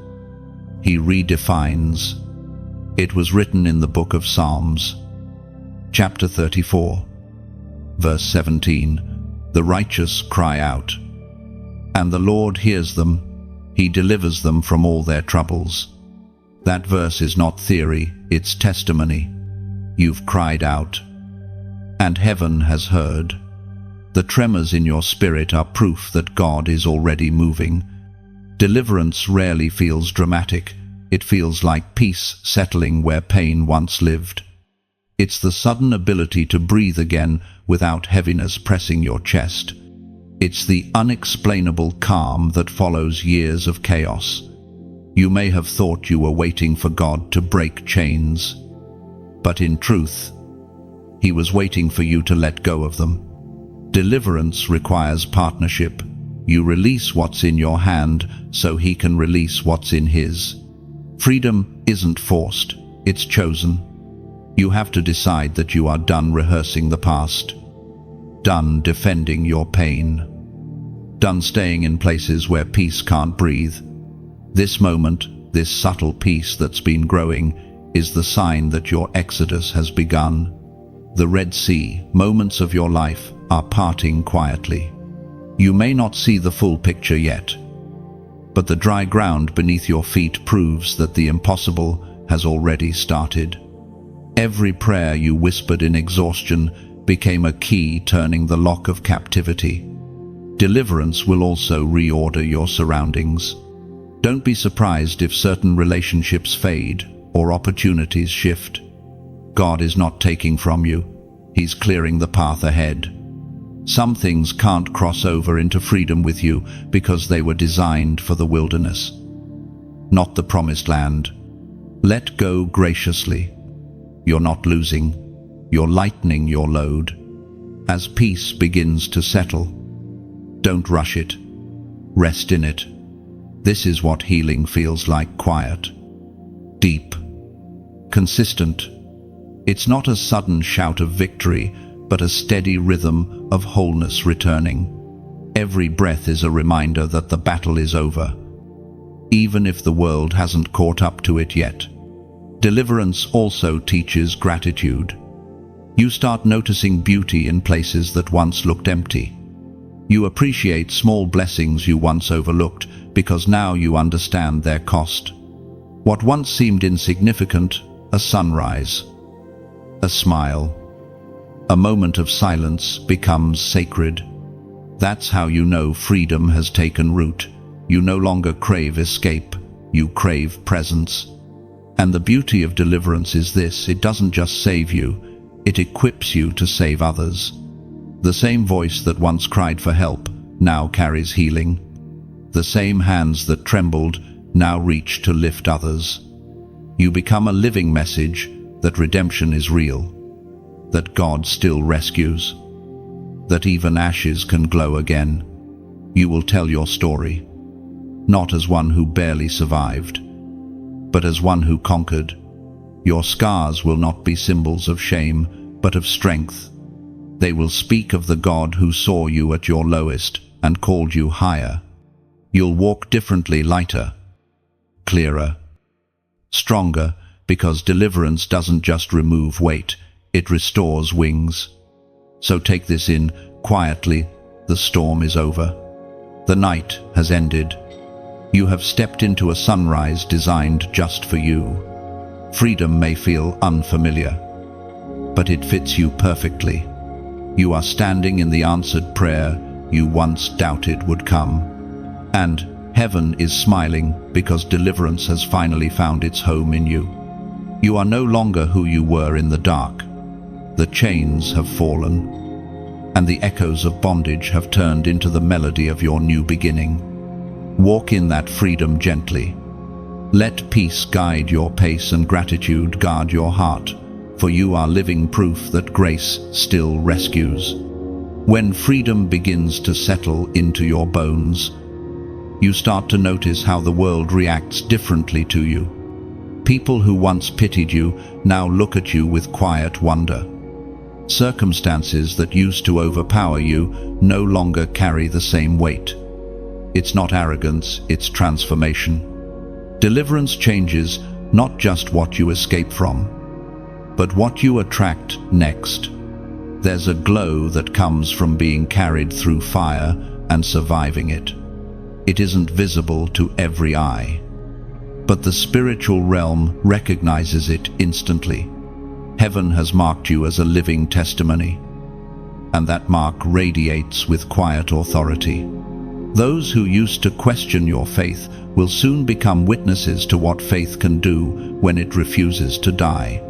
He redefines. It was written in the book of Psalms, chapter 34, verse 17, "The righteous cry out, and the Lord hears them. He delivers them from all their troubles." That verse is not theory, it's testimony. You've cried out, and heaven has heard. The tremors in your spirit are proof that God is already moving. Deliverance rarely feels dramatic. It feels like peace settling where pain once lived. It's the sudden ability to breathe again without heaviness pressing your chest. It's the unexplainable calm that follows years of chaos. You may have thought you were waiting for God to break chains, but in truth, He was waiting for you to let go of them. Deliverance requires partnership. You release what's in your hand so He can release what's in His. Freedom isn't forced, it's chosen. You have to decide that you are done rehearsing the past, done defending your pain, done staying in places where peace can't breathe. This moment, this subtle peace that's been growing, is the sign that your exodus has begun. The Red Sea, moments of your life, are parting quietly. You may not see the full picture yet, but the dry ground beneath your feet proves that the impossible has already started. Every prayer you whispered in exhaustion became a key turning the lock of captivity. Deliverance will also reorder your surroundings. Don't be surprised if certain relationships fade or opportunities shift. God is not taking from you, He's clearing the path ahead. Some things can't cross over into freedom with you because they were designed for the wilderness, not the promised land. Let go graciously. You're not losing, you're lightening your load. As peace begins to settle, don't rush it. Rest in it. This is what healing feels like: quiet, deep, consistent. It's not a sudden shout of victory, but a steady rhythm of wholeness returning. Every breath is a reminder that the battle is over, even if the world hasn't caught up to it yet. Deliverance also teaches gratitude. You start noticing beauty in places that once looked empty. You appreciate small blessings you once overlooked because now you understand their cost. What once seemed insignificant, a sunrise, a smile, a moment of silence becomes sacred. That's how you know freedom has taken root. You no longer crave escape, you crave presence. And the beauty of deliverance is this: it doesn't just save you, it equips you to save others. The same voice that once cried for help now carries healing. The same hands that trembled now reach to lift others. You become a living message that redemption is real, that God still rescues, that even ashes can glow again. You will tell your story, not as one who barely survived, but as one who conquered. Your scars will not be symbols of shame, but of strength. They will speak of the God who saw you at your lowest and called you higher. You'll walk differently, lighter, clearer, stronger, because deliverance doesn't just remove weight, it restores wings. So take this in quietly. The storm is over. The night has ended. You have stepped into a sunrise designed just for you. Freedom may feel unfamiliar, but it fits you perfectly. You are standing in the answered prayer you once doubted would come. And heaven is smiling because deliverance has finally found its home in you. You are no longer who you were in the dark. The chains have fallen, and the echoes of bondage have turned into the melody of your new beginning. Walk in that freedom gently. Let peace guide your pace and gratitude guard your heart, for you are living proof that grace still rescues. When freedom begins to settle into your bones, you start to notice how the world reacts differently to you. People who once pitied you now look at you with quiet wonder. Circumstances that used to overpower you no longer carry the same weight. It's not arrogance, it's transformation. Deliverance changes not just what you escape from, but what you attract next. There's a glow that comes from being carried through fire and surviving it. It isn't visible to every eye, but the spiritual realm recognizes it instantly. Heaven has marked you as a living testimony, and that mark radiates with quiet authority. Those who used to question your faith will soon become witnesses to what faith can do when it refuses to die.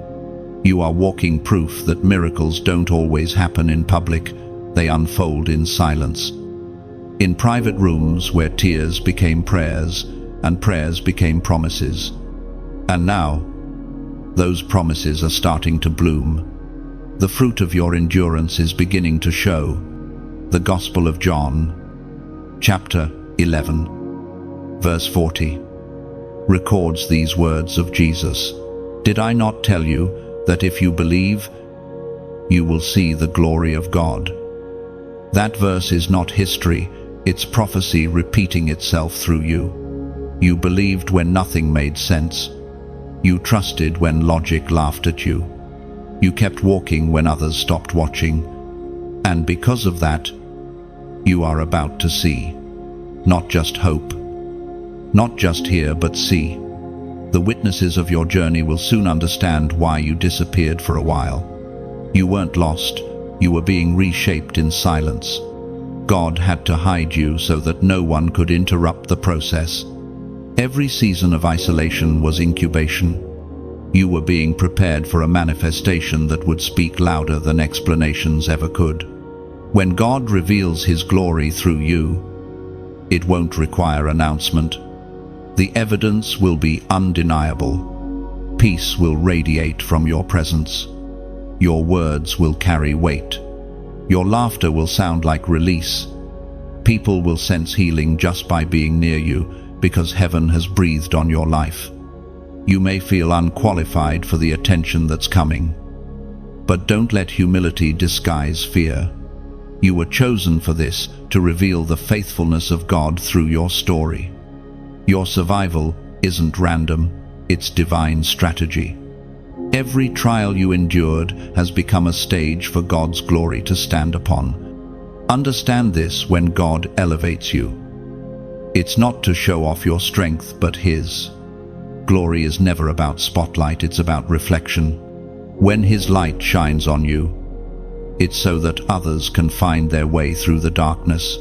You are walking proof that miracles don't always happen in public, they unfold in silence. In private rooms where tears became prayers and prayers became promises. And now, those promises are starting to bloom. The fruit of your endurance is beginning to show. The Gospel of John, chapter 11, verse 40, records these words of Jesus. Did I not tell you that if you believe, you will see the glory of God? That verse is not history, it's prophecy repeating itself through you. You believed when nothing made sense. You trusted when logic laughed at you. You kept walking when others stopped watching. And because of that, you are about to see. Not just hope. Not just hear, but see. The witnesses of your journey will soon understand why you disappeared for a while. You weren't lost. You were being reshaped in silence. God had to hide you so that no one could interrupt the process. Every season of isolation was incubation. You were being prepared for a manifestation that would speak louder than explanations ever could. When God reveals His glory through you, it won't require announcement. The evidence will be undeniable. Peace will radiate from your presence. Your words will carry weight. Your laughter will sound like release. People will sense healing just by being near you, because heaven has breathed on your life. You may feel unqualified for the attention that's coming, but don't let humility disguise fear. You were chosen for this, to reveal the faithfulness of God through your story. Your survival isn't random, it's divine strategy. Every trial you endured has become a stage for God's glory to stand upon. Understand this when God elevates you. It's not to show off your strength, but His. Glory is never about spotlight, it's about reflection. When His light shines on you, it's so that others can find their way through the darkness.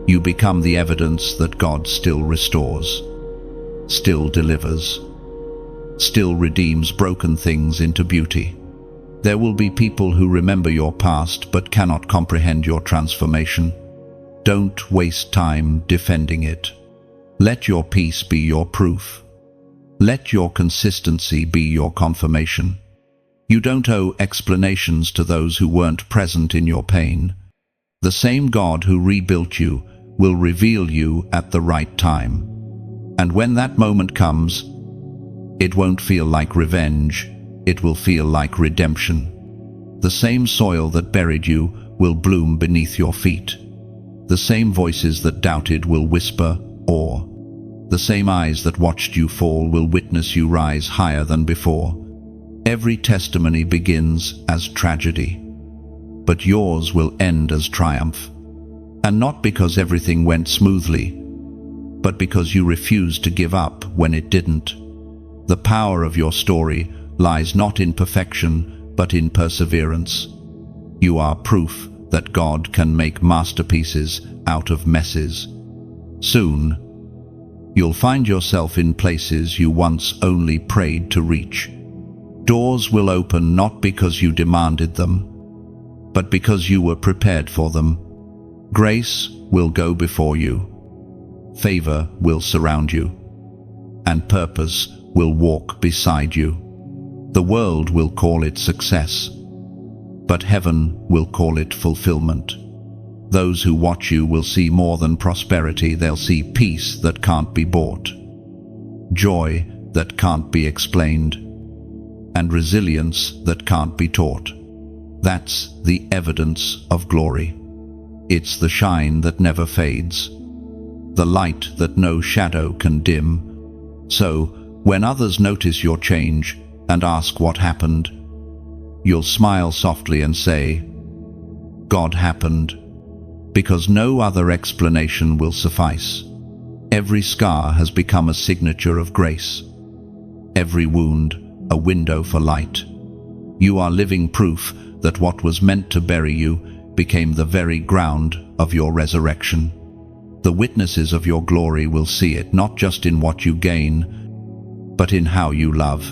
You become the evidence that God still restores, still delivers, still redeems broken things into beauty. There will be people who remember your past but cannot comprehend your transformation. Don't waste time defending it. Let your peace be your proof. Let your consistency be your confirmation. You don't owe explanations to those who weren't present in your pain. The same God who rebuilt you will reveal you at the right time. And when that moment comes, it won't feel like revenge, it will feel like redemption. The same soil that buried you will bloom beneath your feet. The same voices that doubted will whisper awe. The same eyes that watched you fall will witness you rise higher than before. Every testimony begins as tragedy, but yours will end as triumph. And not because everything went smoothly, but because you refused to give up when it didn't. The power of your story lies not in perfection, but in perseverance. You are proof that God can make masterpieces out of messes. Soon, you'll find yourself in places you once only prayed to reach. Doors will open not because you demanded them, but because you were prepared for them. Grace will go before you. Favor will surround you, and purpose will walk beside you. The world will call it success, but heaven will call it fulfillment. Those who watch you will see more than prosperity. They'll see peace that can't be bought, joy that can't be explained, and resilience that can't be taught. That's the evidence of glory. It's the shine that never fades, the light that no shadow can dim. So, when others notice your change and ask what happened, you'll smile softly and say, God happened, because no other explanation will suffice. Every scar has become a signature of grace. Every wound, a window for light. You are living proof that what was meant to bury you became the very ground of your resurrection. The witnesses of your glory will see it not just in what you gain, but in how you love,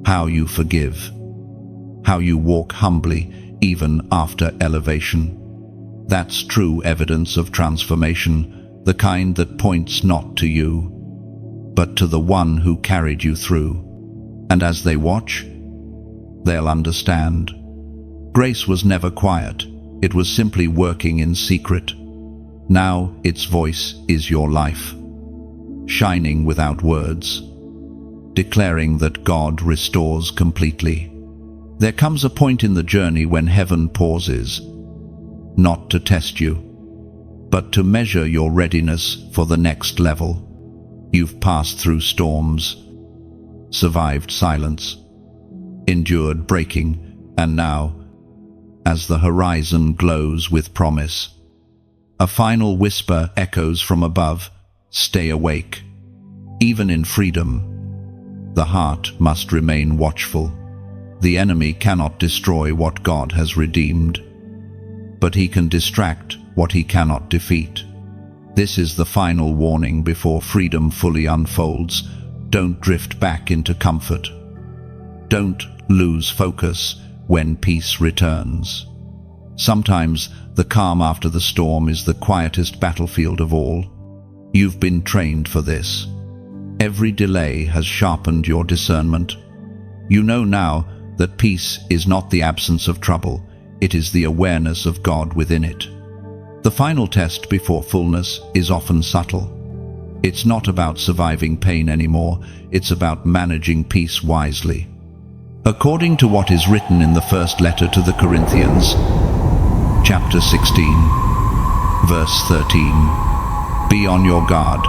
how you forgive, how you walk humbly even after elevation. That's true evidence of transformation, the kind that points not to you, but to the one who carried you through. And as they watch, they'll understand. Grace was never quiet. It was simply working in secret. Now its voice is your life, shining without words, declaring that God restores completely. There comes a point in the journey when heaven pauses, not to test you, but to measure your readiness for the next level. You've passed through storms, survived silence, endured breaking, and now, as the horizon glows with promise, a final whisper echoes from above, stay awake. Even in freedom, the heart must remain watchful. The enemy cannot destroy what God has redeemed, but he can distract what he cannot defeat. This is the final warning before freedom fully unfolds. Don't drift back into comfort. Don't lose focus when peace returns. Sometimes the calm after the storm is the quietest battlefield of all. You've been trained for this. Every delay has sharpened your discernment. You know now that peace is not the absence of trouble, it is the awareness of God within it. The final test before fullness is often subtle. It's not about surviving pain anymore, it's about managing peace wisely. According to what is written in the first letter to the Corinthians, chapter 16, verse 13, be on your guard,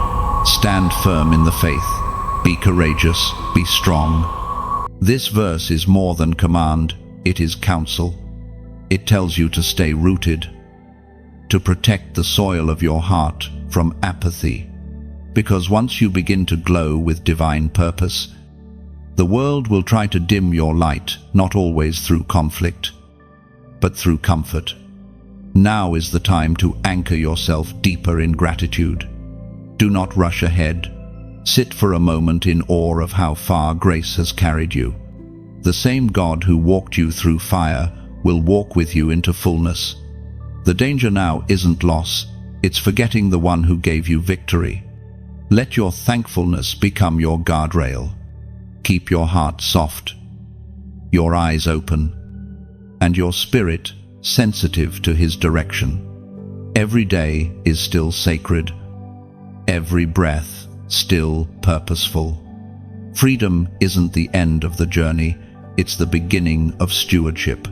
stand firm in the faith, be courageous, be strong. This verse is more than command, it is counsel. It tells you to stay rooted, to protect the soil of your heart from apathy. Because once you begin to glow with divine purpose, the world will try to dim your light, not always through conflict, but through comfort. Now is the time to anchor yourself deeper in gratitude. Do not rush ahead. Sit for a moment in awe of how far grace has carried you. The same God who walked you through fire will walk with you into fullness. The danger now isn't loss, it's forgetting the one who gave you victory. Let your thankfulness become your guardrail. Keep your heart soft, your eyes open, and your spirit sensitive to His direction. Every day is still sacred, every breath still purposeful. Freedom isn't the end of the journey, it's the beginning of stewardship.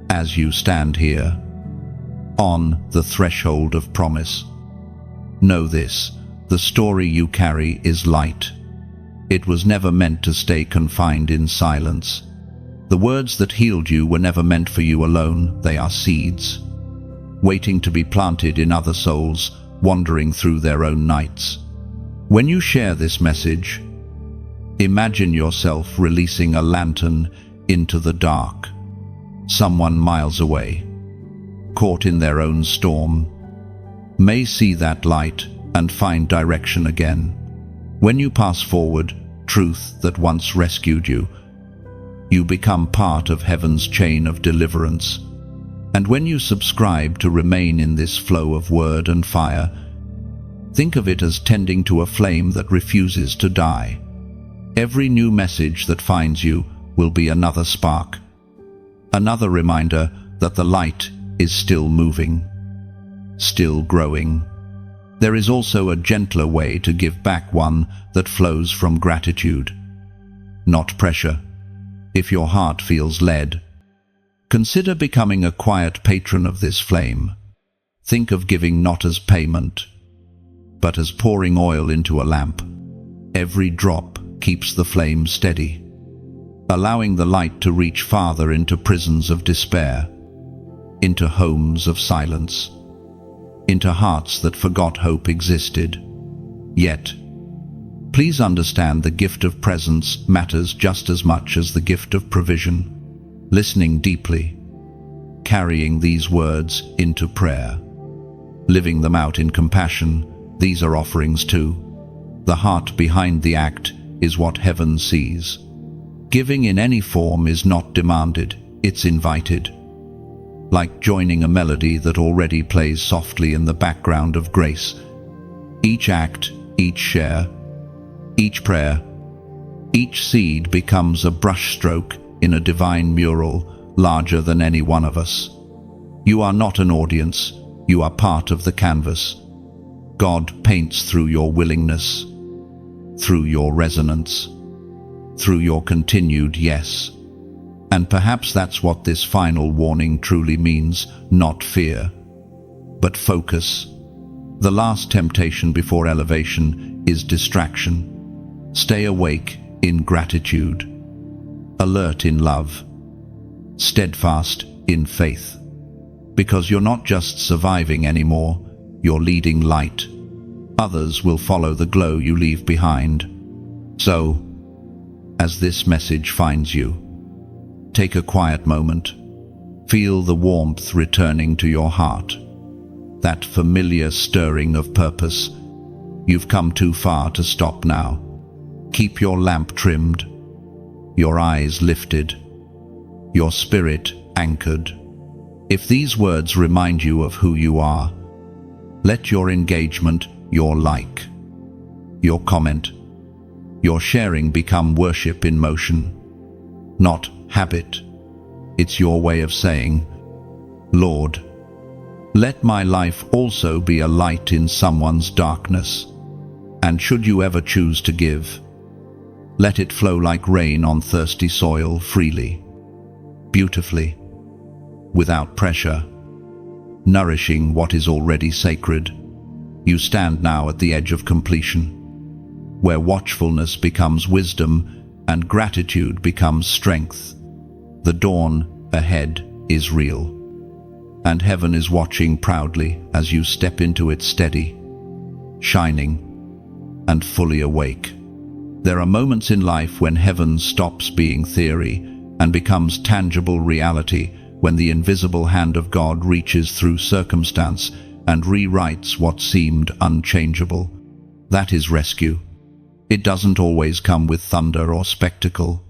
As you stand here, on the threshold of promise, know this: the story you carry is light. It was never meant to stay confined in silence. The words that healed you were never meant for you alone. They are seeds, waiting to be planted in other souls, wandering through their own nights. When you share this message, imagine yourself releasing a lantern into the dark. Someone miles away, caught in their own storm, may see that light and find direction again. When you pass forward truth that once rescued you, you become part of heaven's chain of deliverance. And when you subscribe to remain in this flow of word and fire, think of it as tending to a flame that refuses to die. Every new message that finds you will be another spark, another reminder that the light is still moving, still growing. There is also a gentler way to give back, one that flows from gratitude, not pressure. If your heart feels led, consider becoming a quiet patron of this flame. Think of giving not as payment, but as pouring oil into a lamp. Every drop keeps the flame steady, allowing the light to reach farther into prisons of despair, into homes of silence, into hearts that forgot hope existed. Yet, please understand, the gift of presence matters just as much as the gift of provision. Listening deeply, carrying these words into prayer, living them out in compassion, these are offerings too. The heart behind the act is what heaven sees. Giving in any form is not demanded, it's invited. Like joining a melody that already plays softly in the background of grace. Each act, each share, each prayer, each seed becomes a brushstroke in a divine mural larger than any one of us. You are not an audience, you are part of the canvas. God paints through your willingness, through your resonance, through your continued yes. And perhaps that's what this final warning truly means, not fear, but focus. The last temptation before elevation is distraction. Stay awake in gratitude, alert in love, steadfast in faith. Because you're not just surviving anymore, you're leading light. Others will follow the glow you leave behind. So, as this message finds you, take a quiet moment. Feel the warmth returning to your heart, that familiar stirring of purpose. You've come too far to stop now. Keep your lamp trimmed, your eyes lifted, your spirit anchored. If these words remind you of who you are, let your engagement, your like, your comment, your sharing become worship in motion, not habit. It's your way of saying, Lord, let my life also be a light in someone's darkness. And should you ever choose to give, let it flow like rain on thirsty soil, freely, beautifully, without pressure, nourishing what is already sacred. You stand now at the edge of completion, where watchfulness becomes wisdom and gratitude becomes strength. The dawn ahead is real, and heaven is watching proudly as you step into it steady, shining, and fully awake. There are moments in life when heaven stops being theory and becomes tangible reality, when the invisible hand of God reaches through circumstance and rewrites what seemed unchangeable. That is rescue. It doesn't always come with thunder or spectacle.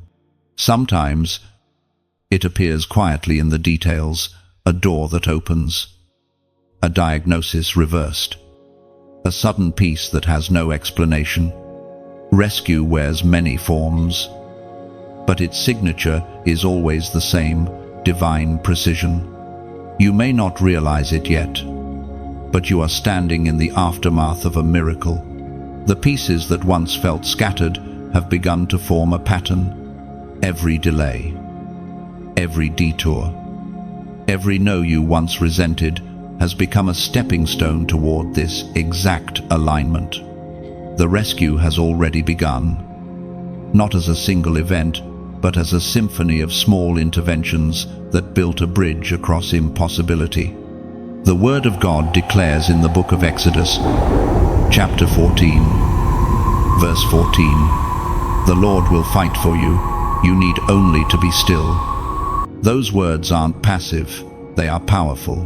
Sometimes it appears quietly in the details: a door that opens, a diagnosis reversed, a sudden peace that has no explanation. Rescue wears many forms, but its signature is always the same: divine precision. You may not realize it yet, but you are standing in the aftermath of a miracle. The pieces that once felt scattered have begun to form a pattern. Every delay, every detour, every no you once resented has become a stepping stone toward this exact alignment. The rescue has already begun, not as a single event, but as a symphony of small interventions that built a bridge across impossibility. The Word of God declares in the book of Exodus, chapter 14, verse 14, "The Lord will fight for you. You need only to be still." Those words aren't passive, they are powerful.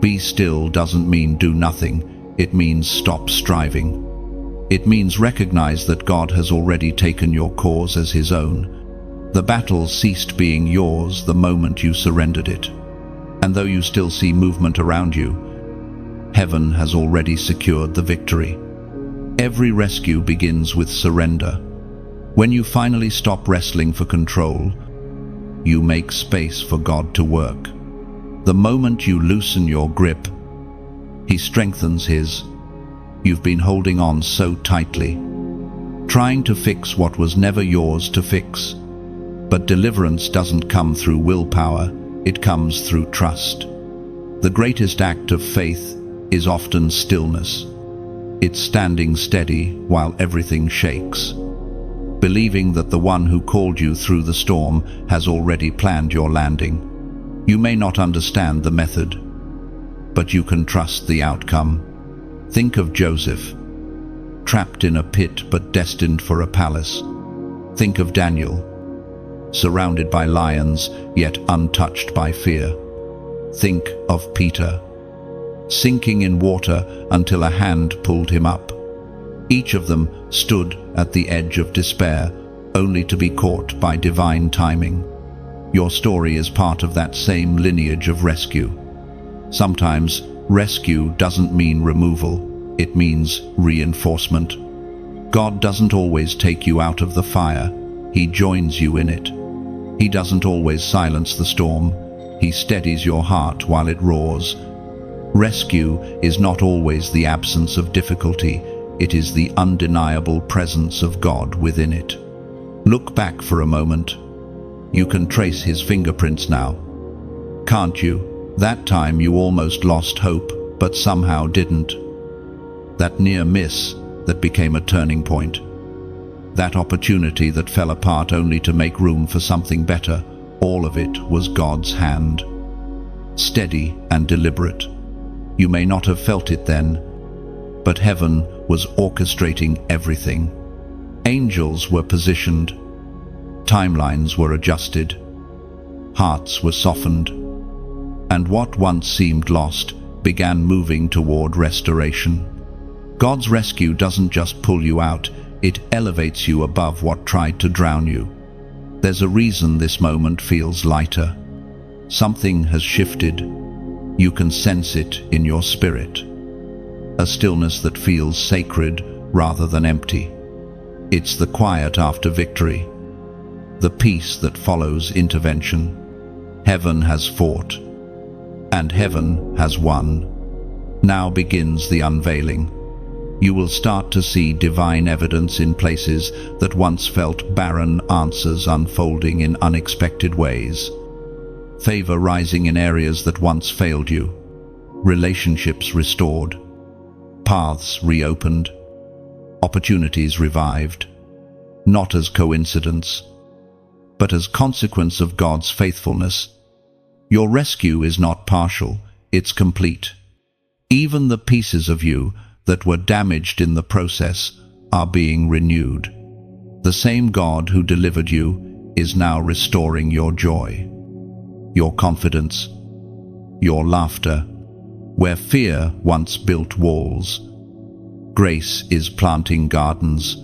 Be still doesn't mean do nothing, it means stop striving. It means recognize that God has already taken your cause as His own. The battle ceased being yours the moment you surrendered it. And though you still see movement around you, heaven has already secured the victory. Every rescue begins with surrender. When you finally stop wrestling for control, you make space for God to work. The moment you loosen your grip, He strengthens His. You've been holding on so tightly, trying to fix what was never yours to fix. But deliverance doesn't come through willpower, it comes through trust. The greatest act of faith is often stillness. It's standing steady while everything shakes, believing that the one who called you through the storm has already planned your landing. You may not understand the method, but you can trust the outcome. Think of Joseph, trapped in a pit but destined for a palace. Think of Daniel, surrounded by lions yet untouched by fear. Think of Peter, sinking in water until a hand pulled him up. Each of them stood at the edge of despair, only to be caught by divine timing. Your story is part of that same lineage of rescue. Sometimes rescue doesn't mean removal, it means reinforcement. God doesn't always take you out of the fire, He joins you in it. He doesn't always silence the storm, He steadies your heart while it roars. Rescue is not always the absence of difficulty, it is the undeniable presence of God within it. Look back for a moment. You can trace His fingerprints now, can't you? That time you almost lost hope, but somehow didn't. That near miss that became a turning point. That opportunity that fell apart only to make room for something better. All of it was God's hand. Steady and deliberate. You may not have felt it then, but heaven was orchestrating everything. Angels were positioned. Timelines were adjusted. Hearts were softened. And what once seemed lost began moving toward restoration. God's rescue doesn't just pull you out, it elevates you above what tried to drown you. There's a reason this moment feels lighter. Something has shifted. You can sense it in your spirit. A stillness that feels sacred rather than empty. It's the quiet after victory. The peace that follows intervention. Heaven has fought. And heaven has won. Now begins the unveiling. You will start to see divine evidence in places that once felt barren, answers unfolding in unexpected ways. Favor rising in areas that once failed you. Relationships restored. Paths reopened. Opportunities revived. Not as coincidence, but as consequence of God's faithfulness. Your rescue is not partial, it's complete. Even the pieces of you that were damaged in the process are being renewed. The same God who delivered you is now restoring your joy, your confidence, your laughter. Where fear once built walls, grace is planting gardens.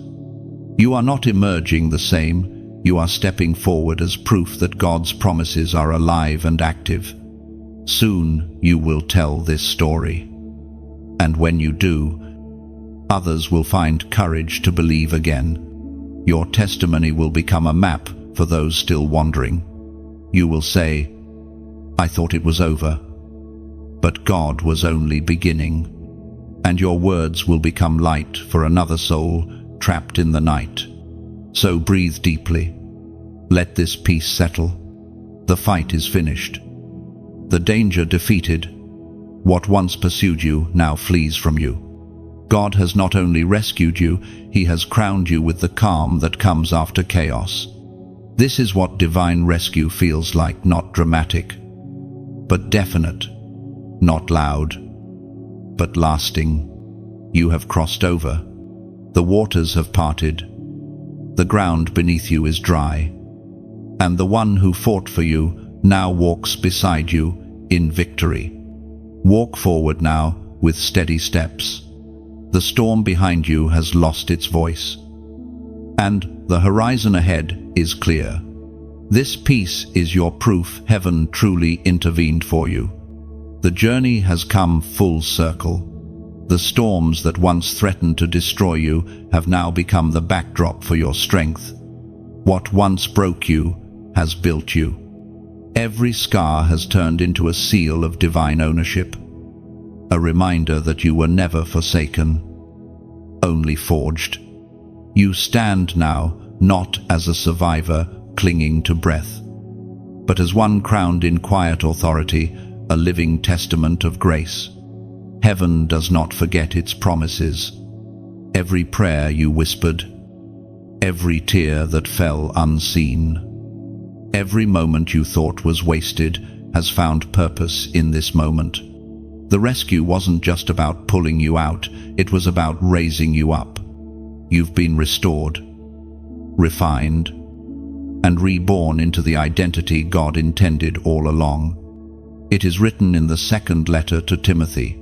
You are not emerging the same, you are stepping forward as proof that God's promises are alive and active. Soon you will tell this story. And when you do, others will find courage to believe again. Your testimony will become a map for those still wandering. You will say, "I thought it was over, but God was only beginning." And your words will become light for another soul trapped in the night. So breathe deeply. Let this peace settle. The fight is finished. The danger defeated. What once pursued you now flees from you. God has not only rescued you, He has crowned you with the calm that comes after chaos. This is what divine rescue feels like, not dramatic, but definite, not loud, but lasting. You have crossed over. The waters have parted. The ground beneath you is dry. And the one who fought for you now walks beside you in victory. Walk forward now with steady steps. The storm behind you has lost its voice, and the horizon ahead is clear. This peace is your proof heaven truly intervened for you. The journey has come full circle. The storms that once threatened to destroy you have now become the backdrop for your strength. What once broke you has built you. Every scar has turned into a seal of divine ownership, a reminder that you were never forsaken, only forged. You stand now not as a survivor clinging to breath, but as one crowned in quiet authority, a living testament of grace. Heaven does not forget its promises. Every prayer you whispered, every tear that fell unseen, every moment you thought was wasted has found purpose in this moment. The rescue wasn't just about pulling you out, it was about raising you up. You've been restored, refined, and reborn into the identity God intended all along. It is written in the second letter to Timothy,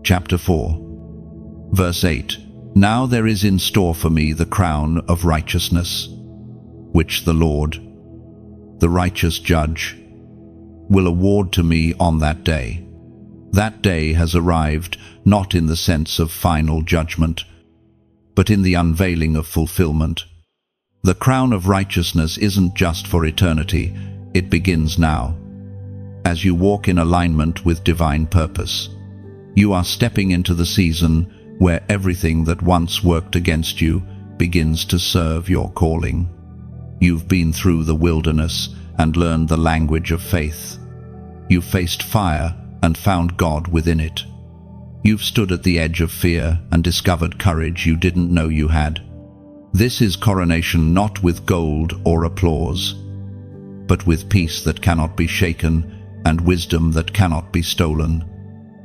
chapter 4, verse 8, "Now there is in store for me the crown of righteousness, which the Lord, the righteous judge, will award to me on that day." That day has arrived, not in the sense of final judgment, but in the unveiling of fulfillment. The crown of righteousness isn't just for eternity, it begins now. As you walk in alignment with divine purpose, you are stepping into the season where everything that once worked against you begins to serve your calling. You've been through the wilderness and learned the language of faith. You've faced fire and found God within it. You've stood at the edge of fear and discovered courage you didn't know you had. This is coronation not with gold or applause, but with peace that cannot be shaken and wisdom that cannot be stolen.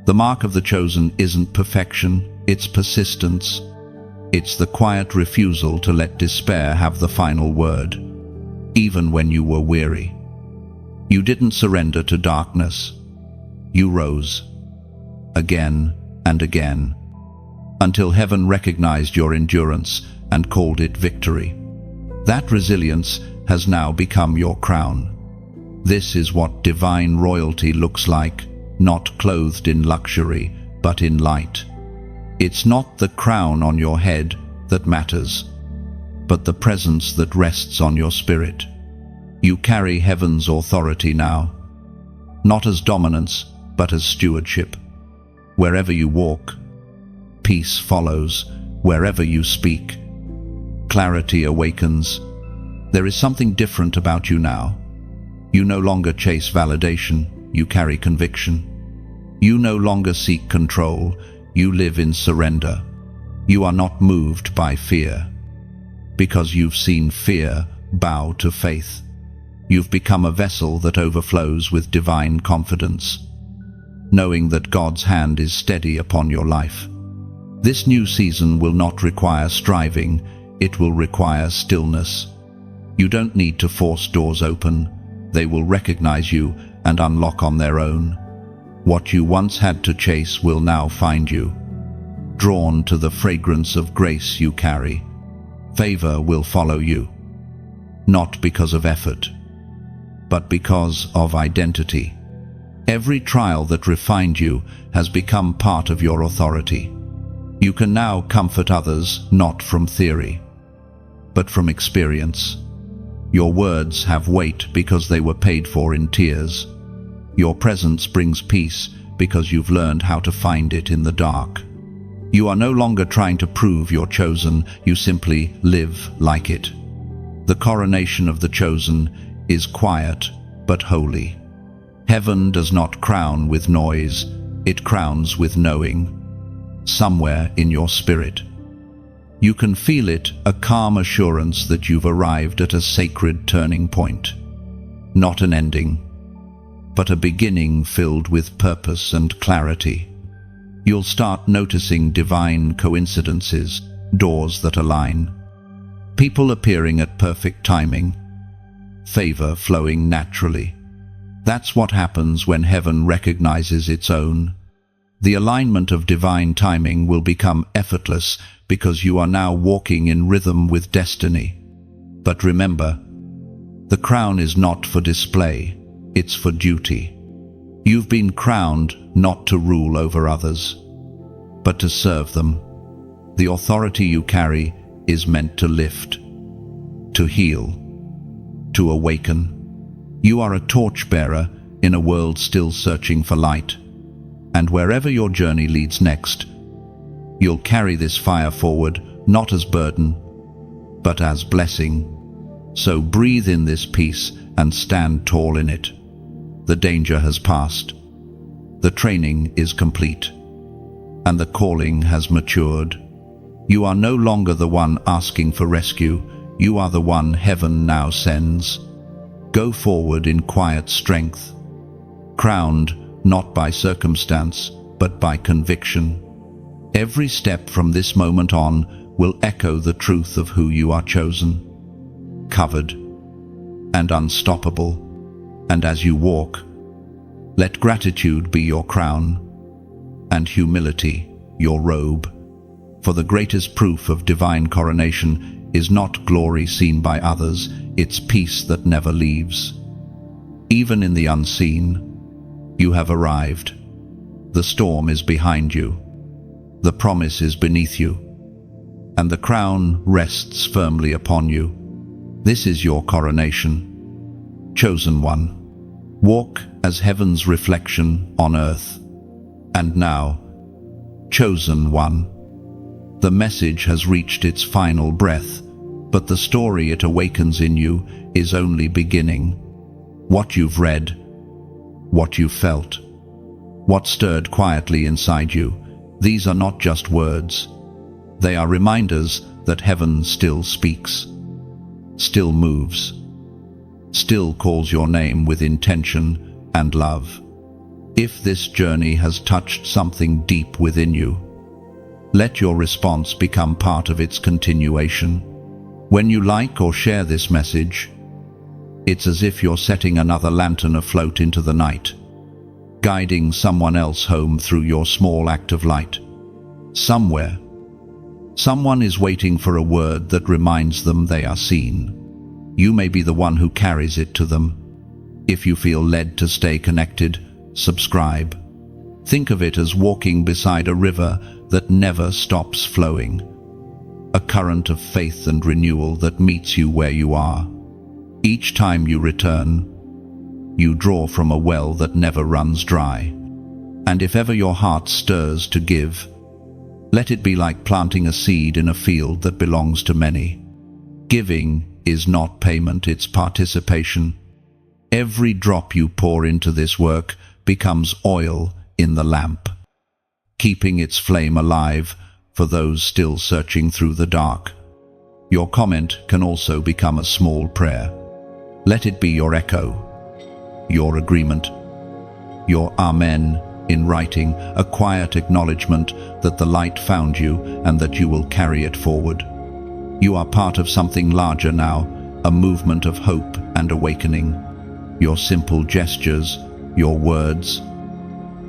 The mark of the chosen isn't perfection, it's persistence. It's the quiet refusal to let despair have the final word, even when you were weary. You didn't surrender to darkness. You rose, again and again, until heaven recognized your endurance and called it victory. That resilience has now become your crown. This is what divine royalty looks like, not clothed in luxury, but in light. It's not the crown on your head that matters, but the presence that rests on your spirit. You carry heaven's authority now, not as dominance, but as stewardship. Wherever you walk, peace follows. Wherever you speak, clarity awakens. There is something different about you now. You no longer chase validation, you carry conviction. You no longer seek control, you live in surrender. You are not moved by fear, because you've seen fear bow to faith. You've become a vessel that overflows with divine confidence. knowing that God's hand is steady upon your life. This new season will not require striving, it will require stillness. You don't need to force doors open. They will recognize you and unlock on their own. What you once had to chase will now find you. Drawn to the fragrance of grace you carry, favor will follow you. Not because of effort, but because of identity. Every trial that refined you has become part of your authority. You can now comfort others not from theory, but from experience. Your words have weight because they were paid for in tears. Your presence brings peace because you've learned how to find it in the dark. You are no longer trying to prove you're chosen, you simply live like it. The coronation of the chosen is quiet but holy. Heaven does not crown with noise, it crowns with knowing. Somewhere in your spirit, you can feel it, a calm assurance that you've arrived at a sacred turning point. Not an ending, but a beginning filled with purpose and clarity. You'll start noticing divine coincidences, doors that align, people appearing at perfect timing, favor flowing naturally. That's what happens when heaven recognizes its own. The alignment of divine timing will become effortless because you are now walking in rhythm with destiny. But remember, the crown is not for display, it's for duty. You've been crowned not to rule over others, but to serve them. The authority you carry is meant to lift, to heal, to awaken. You are a torchbearer in a world still searching for light. And wherever your journey leads next, you'll carry this fire forward, not as burden, but as blessing. So breathe in this peace and stand tall in it. The danger has passed. The training is complete. And the calling has matured. You are no longer the one asking for rescue. You are the one heaven now sends. Go forward in quiet strength, crowned not by circumstance, but by conviction. Every step from this moment on will echo the truth of who you are chosen, covered, and unstoppable. And as you walk, let gratitude be your crown, and humility your robe. For the greatest proof of divine coronation is not glory seen by others, it's peace that never leaves. Even in the unseen, you have arrived. The storm is behind you. The promise is beneath you. And the crown rests firmly upon you. This is your coronation. Chosen one. Walk as heaven's reflection on earth. And now, chosen one. The message has reached its final breath, but the story it awakens in you is only beginning. What you've read, what you felt, what stirred quietly inside you, these are not just words. They are reminders that heaven still speaks, still moves, still calls your name with intention and love. If this journey has touched something deep within you, let your response become part of its continuation. When you like or share this message, it's as if you're setting another lantern afloat into the night, guiding someone else home through your small act of light. Somewhere, someone is waiting for a word that reminds them they are seen. You may be the one who carries it to them. If you feel led to stay connected, subscribe. Think of it as walking beside a river that never stops flowing, a current of faith and renewal that meets you where you are. Each time you return, you draw from a well that never runs dry. And if ever your heart stirs to give, let it be like planting a seed in a field that belongs to many. Giving is not payment, it's participation. Every drop you pour into this work becomes oil in the lamp, keeping its flame alive for those still searching through the dark. Your comment can also become a small prayer. Let it be your echo, your agreement, your Amen in writing, a quiet acknowledgement that the light found you and that you will carry it forward. You are part of something larger now, a movement of hope and awakening. Your simple gestures, your words,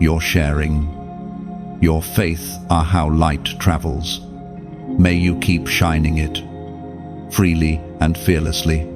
your sharing, your faith are how light travels. May you keep shining it, freely and fearlessly.